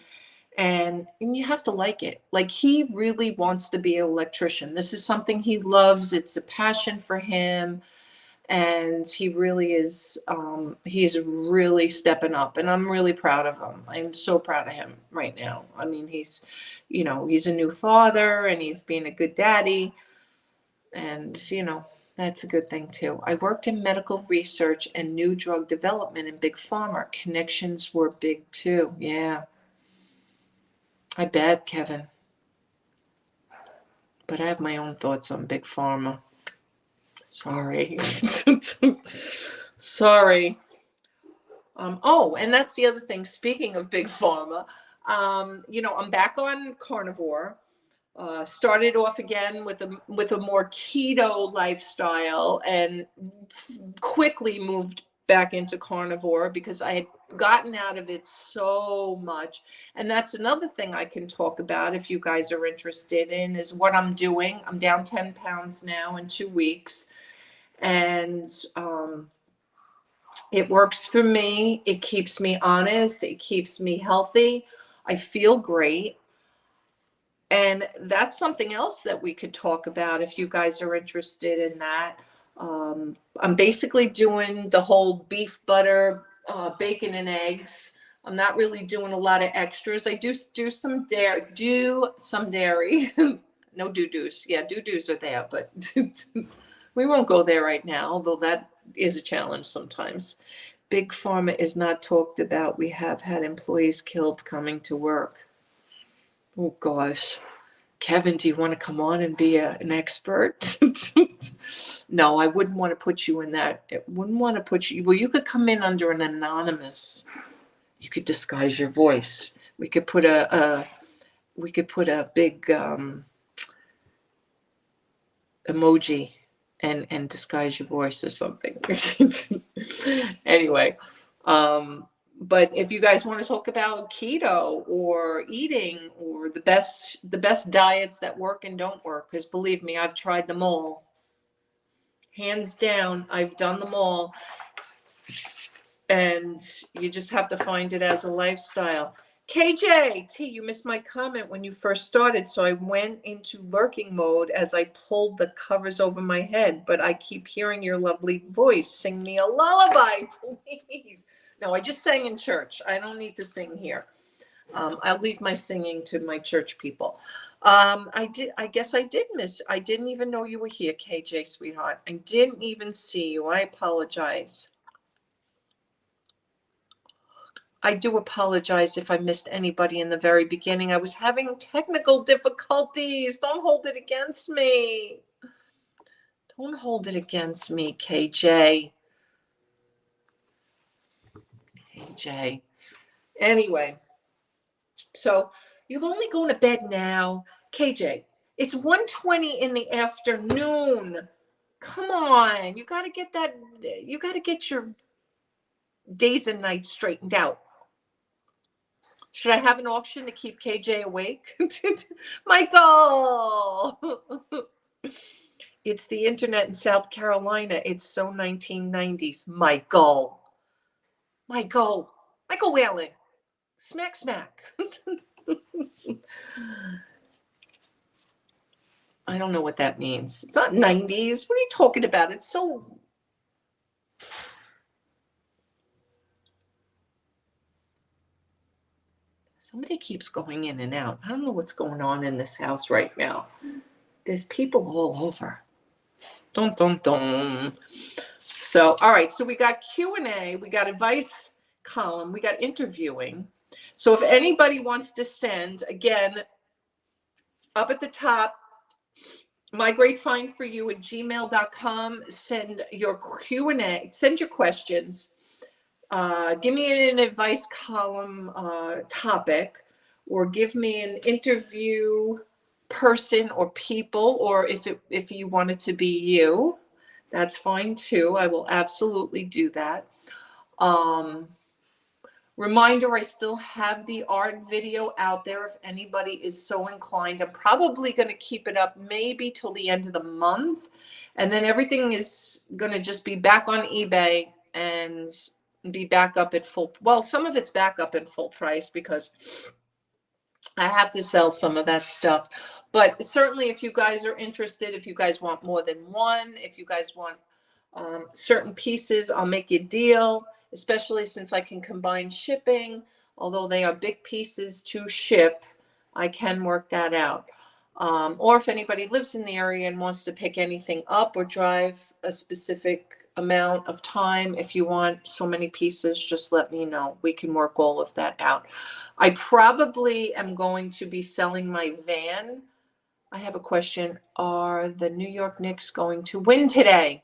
[SPEAKER 1] And you have to like it. Like, he really wants to be an electrician. This is something he loves. It's a passion for him. And he really is, he's really stepping up. And I'm really proud of him. I'm so proud of him right now. I mean, he's a new father, and he's being a good daddy. And, that's a good thing too. I worked in medical research and new drug development in Big Pharma. Connections were big too. Yeah. I bet, Kevin. But I have my own thoughts on Big Pharma. Sorry. Sorry. And that's the other thing. Speaking of Big Pharma, I'm back on carnivore. Started off again with a more keto lifestyle, and quickly moved back into carnivore because I had gotten out of it so much. And that's another thing I can talk about if you guys are interested in, is what I'm doing. I'm down 10 pounds now in 2 weeks, and it works for me. It keeps me honest. It keeps me healthy. I feel great. And that's something else that we could talk about if you guys are interested in that. I'm basically doing the whole beef, butter, bacon, and eggs. I'm not really doing a lot of extras. I do some dairy. No doo-doos. Yeah, doo-doos are there, but we won't go there right now, although that is a challenge sometimes. Big Pharma is not talked about. We have had employees killed coming to work. Oh, gosh. Kevin, do you want to come on and be an expert? No, I wouldn't want to put you in that. I wouldn't want to put you. Well, you could come in under an anonymous. You could disguise your voice. We could put a big emoji and disguise your voice or something. Anyway, but if you guys want to talk about keto or eating or the best diets that work and don't work, because believe me, I've tried them all. Hands down, I've done them all. And you just have to find it as a lifestyle. KJ, you missed my comment when you first started, so I went into lurking mode as I pulled the covers over my head, but I keep hearing your lovely voice. Sing me a lullaby, please. No, I just sang in church. I don't need to sing here. I'll leave my singing to my church people. I guess I did miss. I didn't even know you were here, KJ, sweetheart. I didn't even see you. I apologize. I do apologize if I missed anybody in the very beginning. I was having technical difficulties. Don't hold it against me. Don't hold it against me, KJ. KJ. Anyway, so you're only going to bed now. KJ, it's 1:20 in the afternoon. Come on. You got to get your days and nights straightened out. Should I have an auction to keep KJ awake? Michael! It's the internet in South Carolina. It's so 1990s. Michael Whalen. Smack. I don't know what that means. It's not 90s. What are you talking about? It's so... Somebody keeps going in and out. I don't know what's going on in this house right now. There's people all over. Dun, dun, dun. So, all right. So we got Q&A. We got advice column. We got interviewing. So if anybody wants to send, again, up at the top, mygreatfindforyou@gmail.com. Send your Q&A. Send your questions. Give me an advice column topic, or give me an interview person or people, or if you want it to be you, that's fine too. I will absolutely do that. Reminder, I still have the art video out there if anybody is so inclined. I'm probably going to keep it up maybe till the end of the month, and then everything is going to just be back on eBay and be back up at full. Well, some of it's back up at full price because I have to sell some of that stuff. But certainly, if you guys are interested, if you guys want more than one, if you guys want certain pieces, I'll make you a deal, especially since I can combine shipping. Although they are big pieces to ship, I can work that out. Or if anybody lives in the area and wants to pick anything up or drive a specific amount of time, if you want so many pieces, just let me know. We can work all of that out. I probably am going to be selling my van. I have a question. Are the New York Knicks going to win today?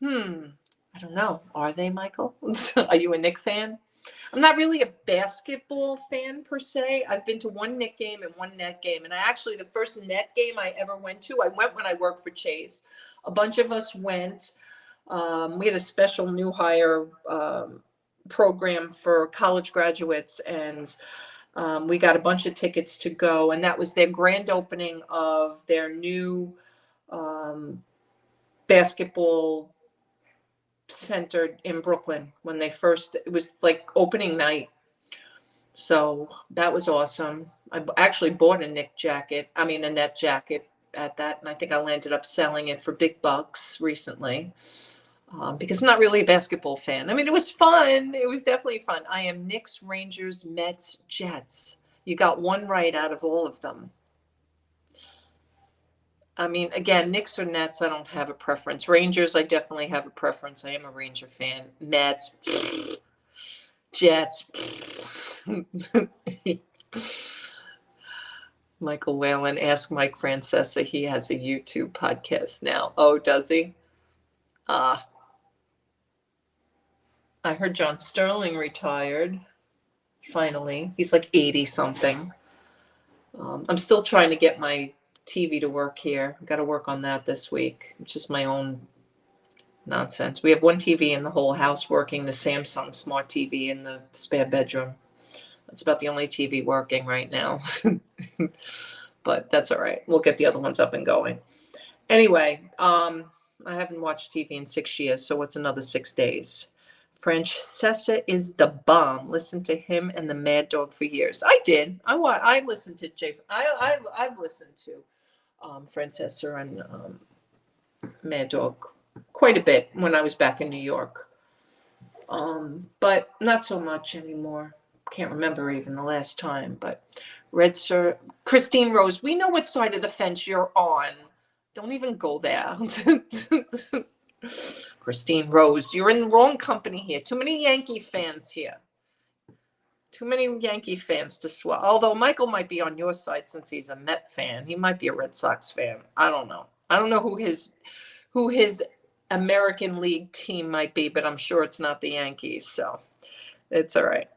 [SPEAKER 1] I don't know. Are they, Michael? Are you a Knicks fan? I'm not really a basketball fan per se. I've been to one Knicks game and one Net game. And the first Net game I ever went to, I went when I worked for Chase. A bunch of us went. We had a special new hire program for college graduates, and we got a bunch of tickets to go. And that was their grand opening of their new basketball center in Brooklyn when it was like opening night. So that was awesome. I actually bought a Net jacket at that. And I think I landed up selling it for big bucks recently because I'm not really a basketball fan. I mean, it was fun. It was definitely fun. I am Knicks, Rangers, Mets, Jets. You got one right out of all of them. I mean, again, Knicks or Nets, I don't have a preference. Rangers, I definitely have a preference. I am a Ranger fan. Mets, Jets. Michael Whalen, ask Mike Francesa. He has a YouTube podcast now. Oh, does he? I heard John Sterling retired. Finally, he's like 80 something. I'm still trying to get my TV to work here. I've got to work on that this week. It's just my own nonsense. We have one TV in the whole house working, the Samsung Smart TV in the spare bedroom. That's about the only TV working right now. But that's all right. We'll get the other ones up and going. Anyway, I haven't watched TV in 6 years, so what's another 6 days? Francesa is the bomb. Listen to him and the Mad Dog for years. I did. I listened to Jay. I've listened to Francesa and Mad Dog quite a bit when I was back in New York, but not so much anymore. Can't remember even the last time. But Christine Rose, we know what side of the fence you're on. Don't even go there. Christine Rose, you're in the wrong company here. Too many Yankee fans here. Too many Yankee fans to swallow. Although Michael might be on your side since he's a Met fan. He might be a Red Sox fan. I don't know. I don't know who his American League team might be, but I'm sure it's not the Yankees. So it's all right.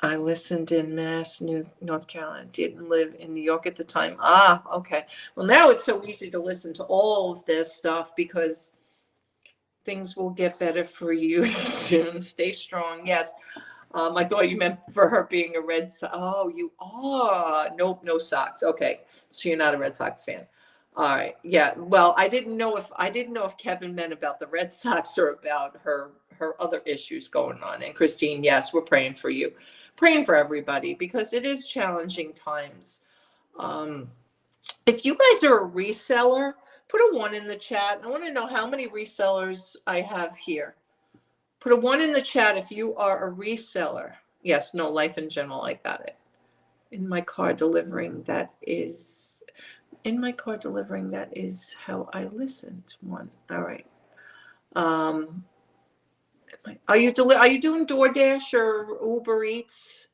[SPEAKER 1] I listened in North Carolina. Didn't live in New York at the time. Okay. Well, now it's so easy to listen to all of this stuff because things will get better for you soon. Stay strong. Yes. I thought you meant for her being a Red Sox. Oh, you are. Nope, no Sox. Okay. So you're not a Red Sox fan. All right. Yeah. Well, I didn't know if Kevin meant about the Red Sox or about her other issues going on. And Christine, yes, we're praying for you. Praying for everybody because it is challenging times. If you guys are a reseller, put a 1 in the chat. I want to know how many resellers I have here. Put a 1 in the chat if you are a reseller. Yes, no, life in general, I got it. In my car delivering, that is how I listened. 1. All right. Are you doing DoorDash or Uber Eats?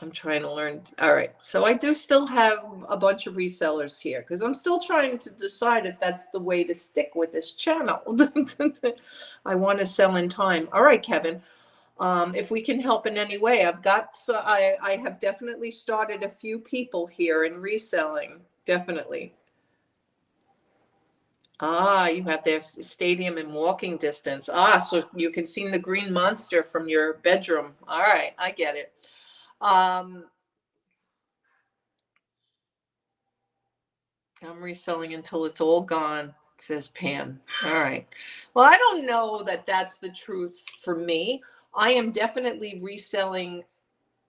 [SPEAKER 1] I'm trying to learn. All right. So I do still have a bunch of resellers here because I'm still trying to decide if that's the way to stick with this channel. I want to sell in time. All right, Kevin. If we can help in any way, I have definitely started a few people here in reselling. Definitely. Ah, you have their stadium in walking distance. Ah, so you can see the green monster from your bedroom. All right, I get it. I'm reselling until it's all gone, says Pam. All right. Well, I don't know that that's the truth for me. I am definitely reselling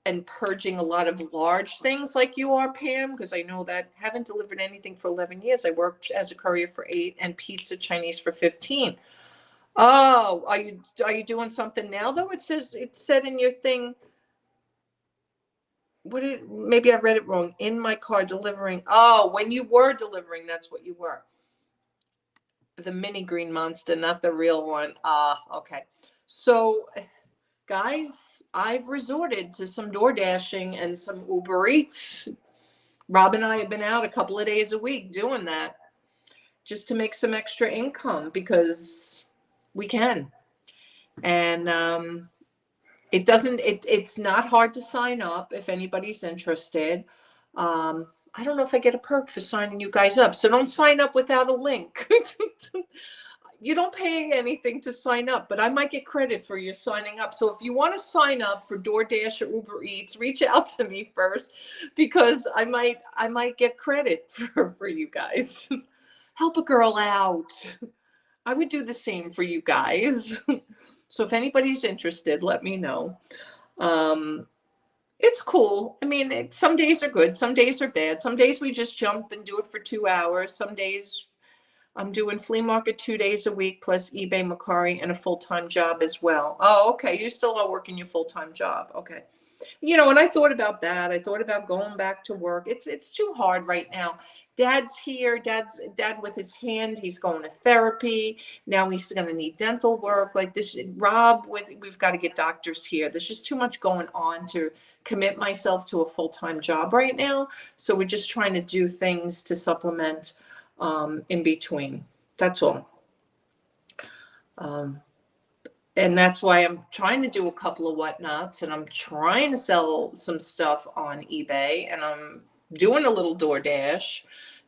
[SPEAKER 1] and purging a lot of large things like you are, Pam, because I know that haven't delivered anything for 11 years. I worked as a courier for 8 and pizza Chinese for 15. Oh, are you doing something now though? It said in your thing, maybe I read it wrong. In my car delivering. Oh, when you were delivering, that's what you were. The mini green monster, not the real one. Ah, okay. So guys, I've resorted to some door dashing and some Uber Eats. Rob and I have been out a couple of days a week doing that just to make some extra income because we can. And it's not hard to sign up if anybody's interested. I don't know if I get a perk for signing you guys up, so don't sign up without a link. You don't pay anything to sign up, but I might get credit for your signing up. So if you want to sign up for DoorDash or Uber Eats, reach out to me first because I might get credit for you guys. Help a girl out. I would do the same for you guys. So if anybody's interested, let me know. It's cool. I mean, some days are good. Some days are bad. Some days we just jump and do it for 2 hours. Some days I'm doing flea market 2 days a week plus eBay, Macari, and a full-time job as well. Oh, okay. You still are working your full-time job. Okay. And I thought about that. I thought about going back to work. It's too hard right now. Dad's here. Dad with his hand. He's going to therapy. Now he's going to need dental work. Like this, Rob, we've got to get doctors here. There's just too much going on to commit myself to a full-time job right now. So we're just trying to do things to supplement in between. That's all. And that's why I'm trying to do a couple of whatnots and I'm trying to sell some stuff on eBay and I'm doing a little DoorDash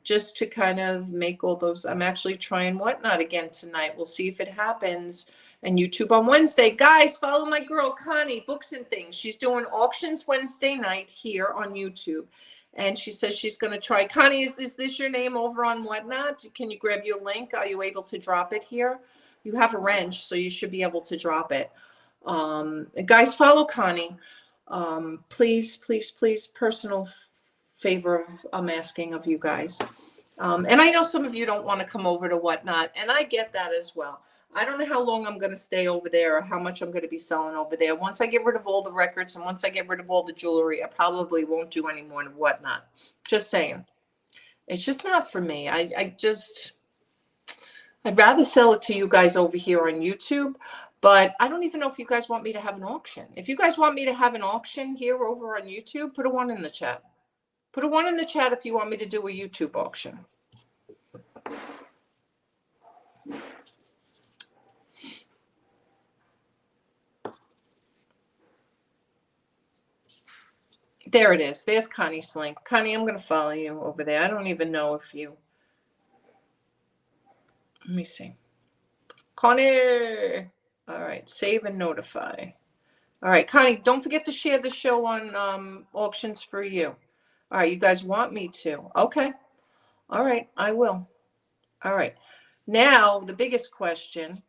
[SPEAKER 1] just to kind of make all those. I'm actually trying whatnot again tonight. We'll see if it happens. And YouTube on Wednesday. Guys, follow my girl, Connie, Books and Things. She's doing auctions Wednesday night here on YouTube. And she says she's going to try. Connie, is this your name over on whatnot? Can you grab your link? Are you able to drop it here? You have a wrench, so you should be able to drop it. Guys, follow Connie. Please, please, please, personal favor I'm asking of you guys. And I know some of you don't want to come over to whatnot, and I get that as well. I don't know how long I'm going to stay over there or how much I'm going to be selling over there. Once I get rid of all the records and once I get rid of all the jewelry, I probably won't do any more whatnot. Just saying. It's just not for me. I'd rather sell it to you guys over here on YouTube, but I don't even know if you guys want me to have an auction. If you guys want me to have an auction here over on YouTube, put a 1 in the chat. Put a 1 in the chat if you want me to do a YouTube auction. There it is. There's Connie's link. Connie, I'm going to follow you over there. I don't even know if you... Let me see. Connie. All right. Save and notify. All right. Connie, don't forget to share the show on auctions for you. All right. You guys want me to? Okay. All right. I will. All right. Now, the biggest question,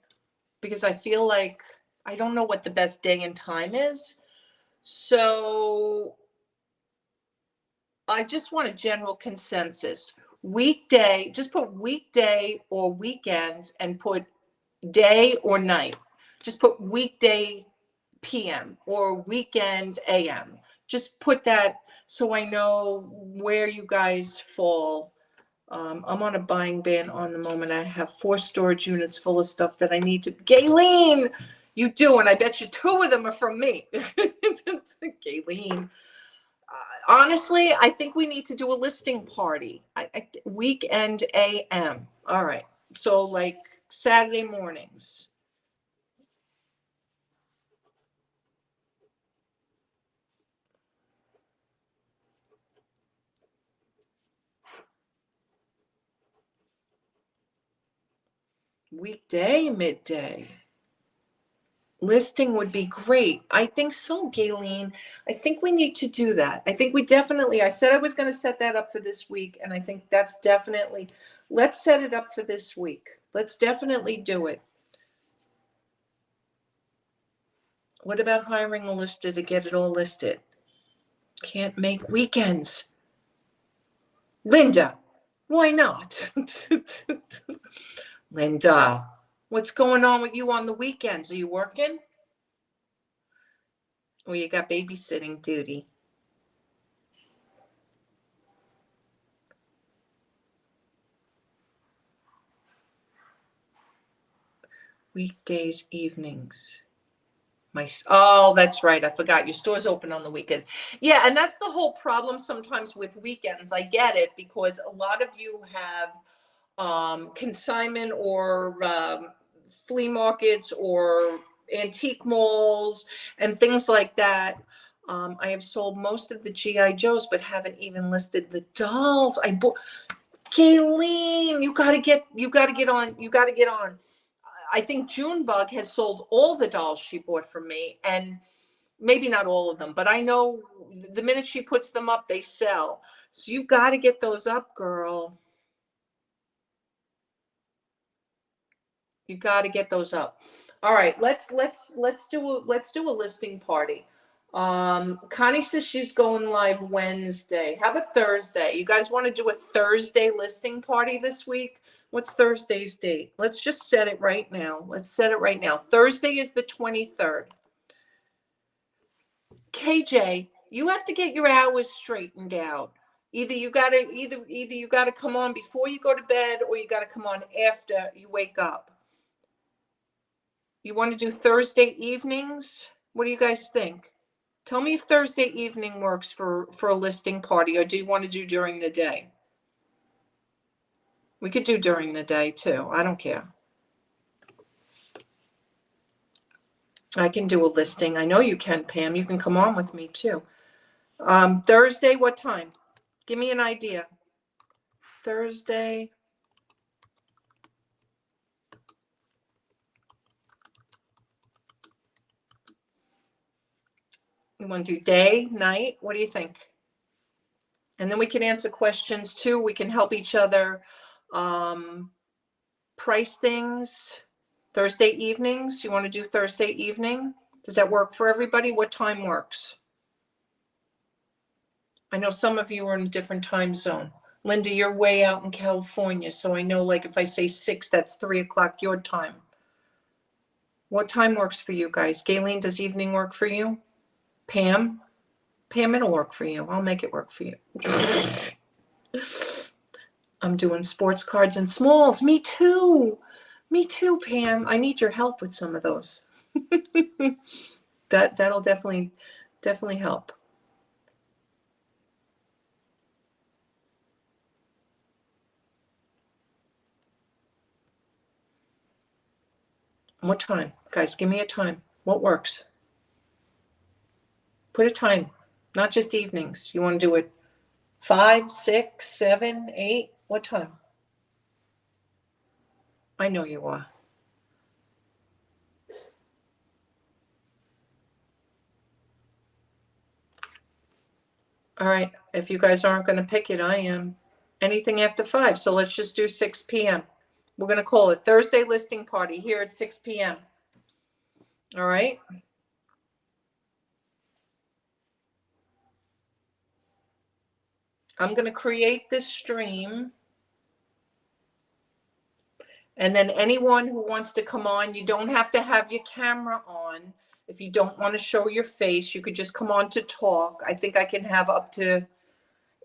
[SPEAKER 1] because I feel like I don't know what the best day and time is. So I just want a general consensus. Weekday, just put weekday or weekend and put day or night. Just put weekday PM or weekend AM. Just put that so I know where you guys fall. I'm on a buying ban on the moment. I have 4 storage units full of stuff that I need to. Gayleen, you do, and I bet you 2 of them are from me. Gayleen. honestly, I think we need to do a listing party. Weekend AM. All right. So like Saturday mornings. Weekday, midday. Listing would be great. I think so, Gayleen. I think we need to do that. I think we definitely, I said I was going to set that up for this week, and I think that's definitely, let's set it up for this week. Let's definitely do it. What about hiring a lister to get it all listed? Can't make weekends. Linda, why not? Linda, what's going on with you on the weekends? Are you working? Or you got babysitting duty? Weekdays, evenings. Oh, that's right. I forgot your store's open on the weekends. Yeah, and that's the whole problem sometimes with weekends. I get it because a lot of you have consignment or flea markets or antique malls and things like that. I have sold most of the GI Joes, but haven't even listed the dolls. I bought. Kayleen, you gotta get on. I think Junebug has sold all the dolls she bought from me, and maybe not all of them, but I know the minute she puts them up, they sell. So you got to get those up, girl. You got to get those up. All right, let's do a listing party. Connie says she's going live Wednesday. How about Thursday? You guys want to do a Thursday listing party this week? What's Thursday's date? Let's just set it right now. Let's set it right now. Thursday is the 23rd. KJ, you have to get your hours straightened out. Either you gotta come on before you go to bed, or you gotta come on after you wake up. You want to do Thursday evenings? What do you guys think? Tell me if Thursday evening works for a listing party, or do you want to do during the day? We could do during the day too. I don't care. I can do a listing. I know you can, Pam. You can come on with me too. Thursday, what time? Give me an idea. Thursday. You want to do day, night? What do you think? And then we can answer questions too. We can help each other price things. Thursday evenings. You want to do Thursday evening? Does that work for everybody? What time works? I know some of you are in a different time zone. Linda, you're way out in California, so I know, like, if I say 6, that's 3 o'clock your time. What time works for you guys? Gayleen, does evening work for you? Pam? Pam, it'll work for you. I'll make it work for you. I'm doing sports cards and smalls. Me too. Me too, Pam. I need your help with some of those. That'll definitely help. What time? Guys, give me a time. What works? Put a time, not just evenings. You want to do it 5, 6, 7, 8? What time? I know you are. All right. If you guys aren't going to pick it, I am. Anything after 5. So let's just do 6 p.m. We're going to call it Thursday listing party here at 6 p.m. All right. I'm going to create this stream. And then anyone who wants to come on, you don't have to have your camera on. If you don't want to show your face, you could just come on to talk. I think I can have up to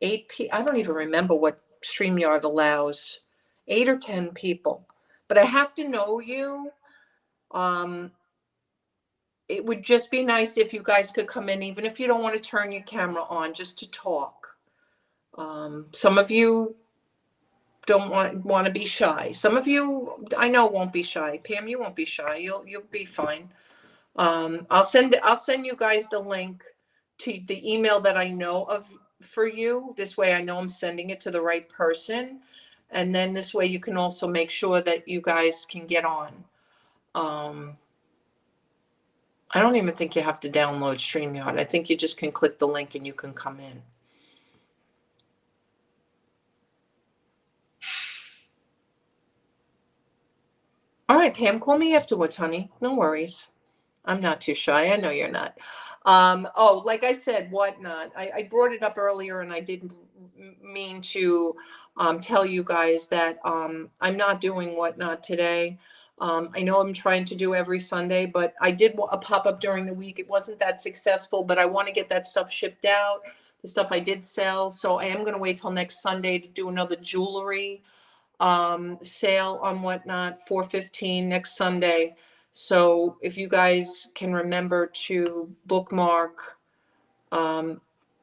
[SPEAKER 1] 8 people. I don't even remember what StreamYard allows. 8 or 10 people. But I have to know you. it would just be nice if you guys could come in, even if you don't want to turn your camera on, just to talk. Some of you don't want to be shy. Some of you, I know, won't be shy. Pam, you won't be shy. You'll be fine. I'll send you guys the link to the email that I know of for you. This way I know I'm sending it to the right person. And then this way you can also make sure that you guys can get on. I don't even think you have to download StreamYard. I think you just can click the link and you can come in. All right, Pam, call me afterwards, honey. No worries. I'm not too shy. I know you're not. Oh, like I said, whatnot. I brought it up earlier and I didn't mean to tell you guys that I'm not doing whatnot today. I know I'm trying to do every Sunday, but I did a pop-up during the week. It wasn't that successful, but I want to get that stuff shipped out, the stuff I did sell. So I am going to wait till next Sunday to do another jewelry sale on whatnot, 4/15 next Sunday. So if you guys can remember to bookmark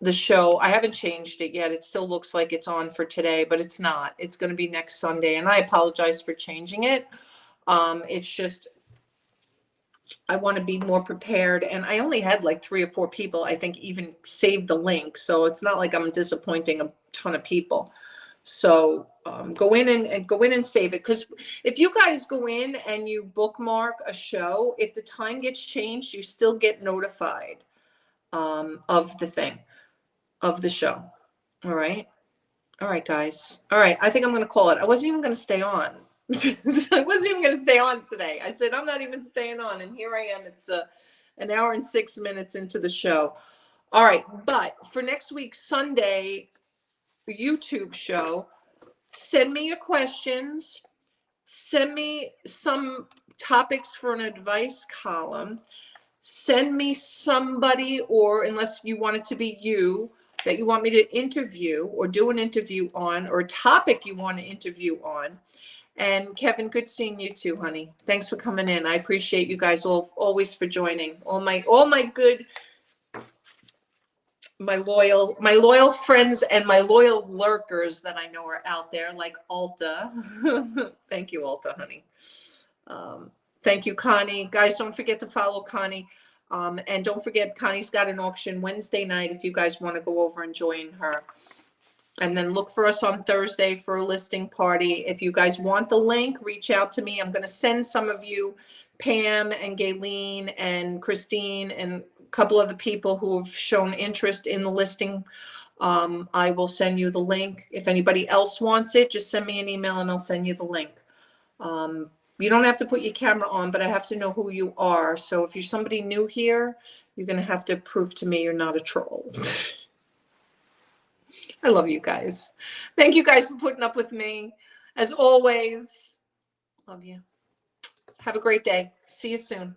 [SPEAKER 1] the show. I haven't changed it yet. It still looks like it's on for today, but it's not. It's going to be next Sunday. And I apologize for changing it. It's just, I want to be more prepared. And I only had like 3 or 4 people, I think, even save the link. So it's not like I'm disappointing a ton of people. So go in and save it. Because if you guys go in and you bookmark a show, if the time gets changed, you still get notified of the show. All right. All right, guys. All right. I think I'm going to call it. I wasn't even going to stay on. I wasn't even going to stay on today. I said, I'm not even staying on. And here I am. It's an hour and 6 minutes into the show. All right. But for next week's Sunday YouTube show, send me your questions. Send me some topics for an advice column. Send me somebody, or unless you want it to be you, that you want me to interview or do an interview on, or a topic you want to interview on. And Kevin, good seeing you too, honey. Thanks for coming in. I appreciate you guys always for joining. All my good, my loyal friends and my loyal lurkers that I know are out there, like Alta. Thank you, Alta, honey. Thank you, Connie. Guys, don't forget to follow Connie. And don't forget, Connie's got an auction Wednesday night if you guys want to go over and join her. And then look for us on Thursday for a listing party. If you guys want the link, reach out to me. I'm going to send some of you, Pam and Gayleen and Christine and a couple of the people who have shown interest in the listing. I will send you the link. If anybody else wants it, just send me an email and I'll send you the link. You don't have to put your camera on, but I have to know who you are. So if you're somebody new here, you're going to have to prove to me you're not a troll. I love you guys. Thank you guys for putting up with me. As always, love you. Have a great day. See you soon.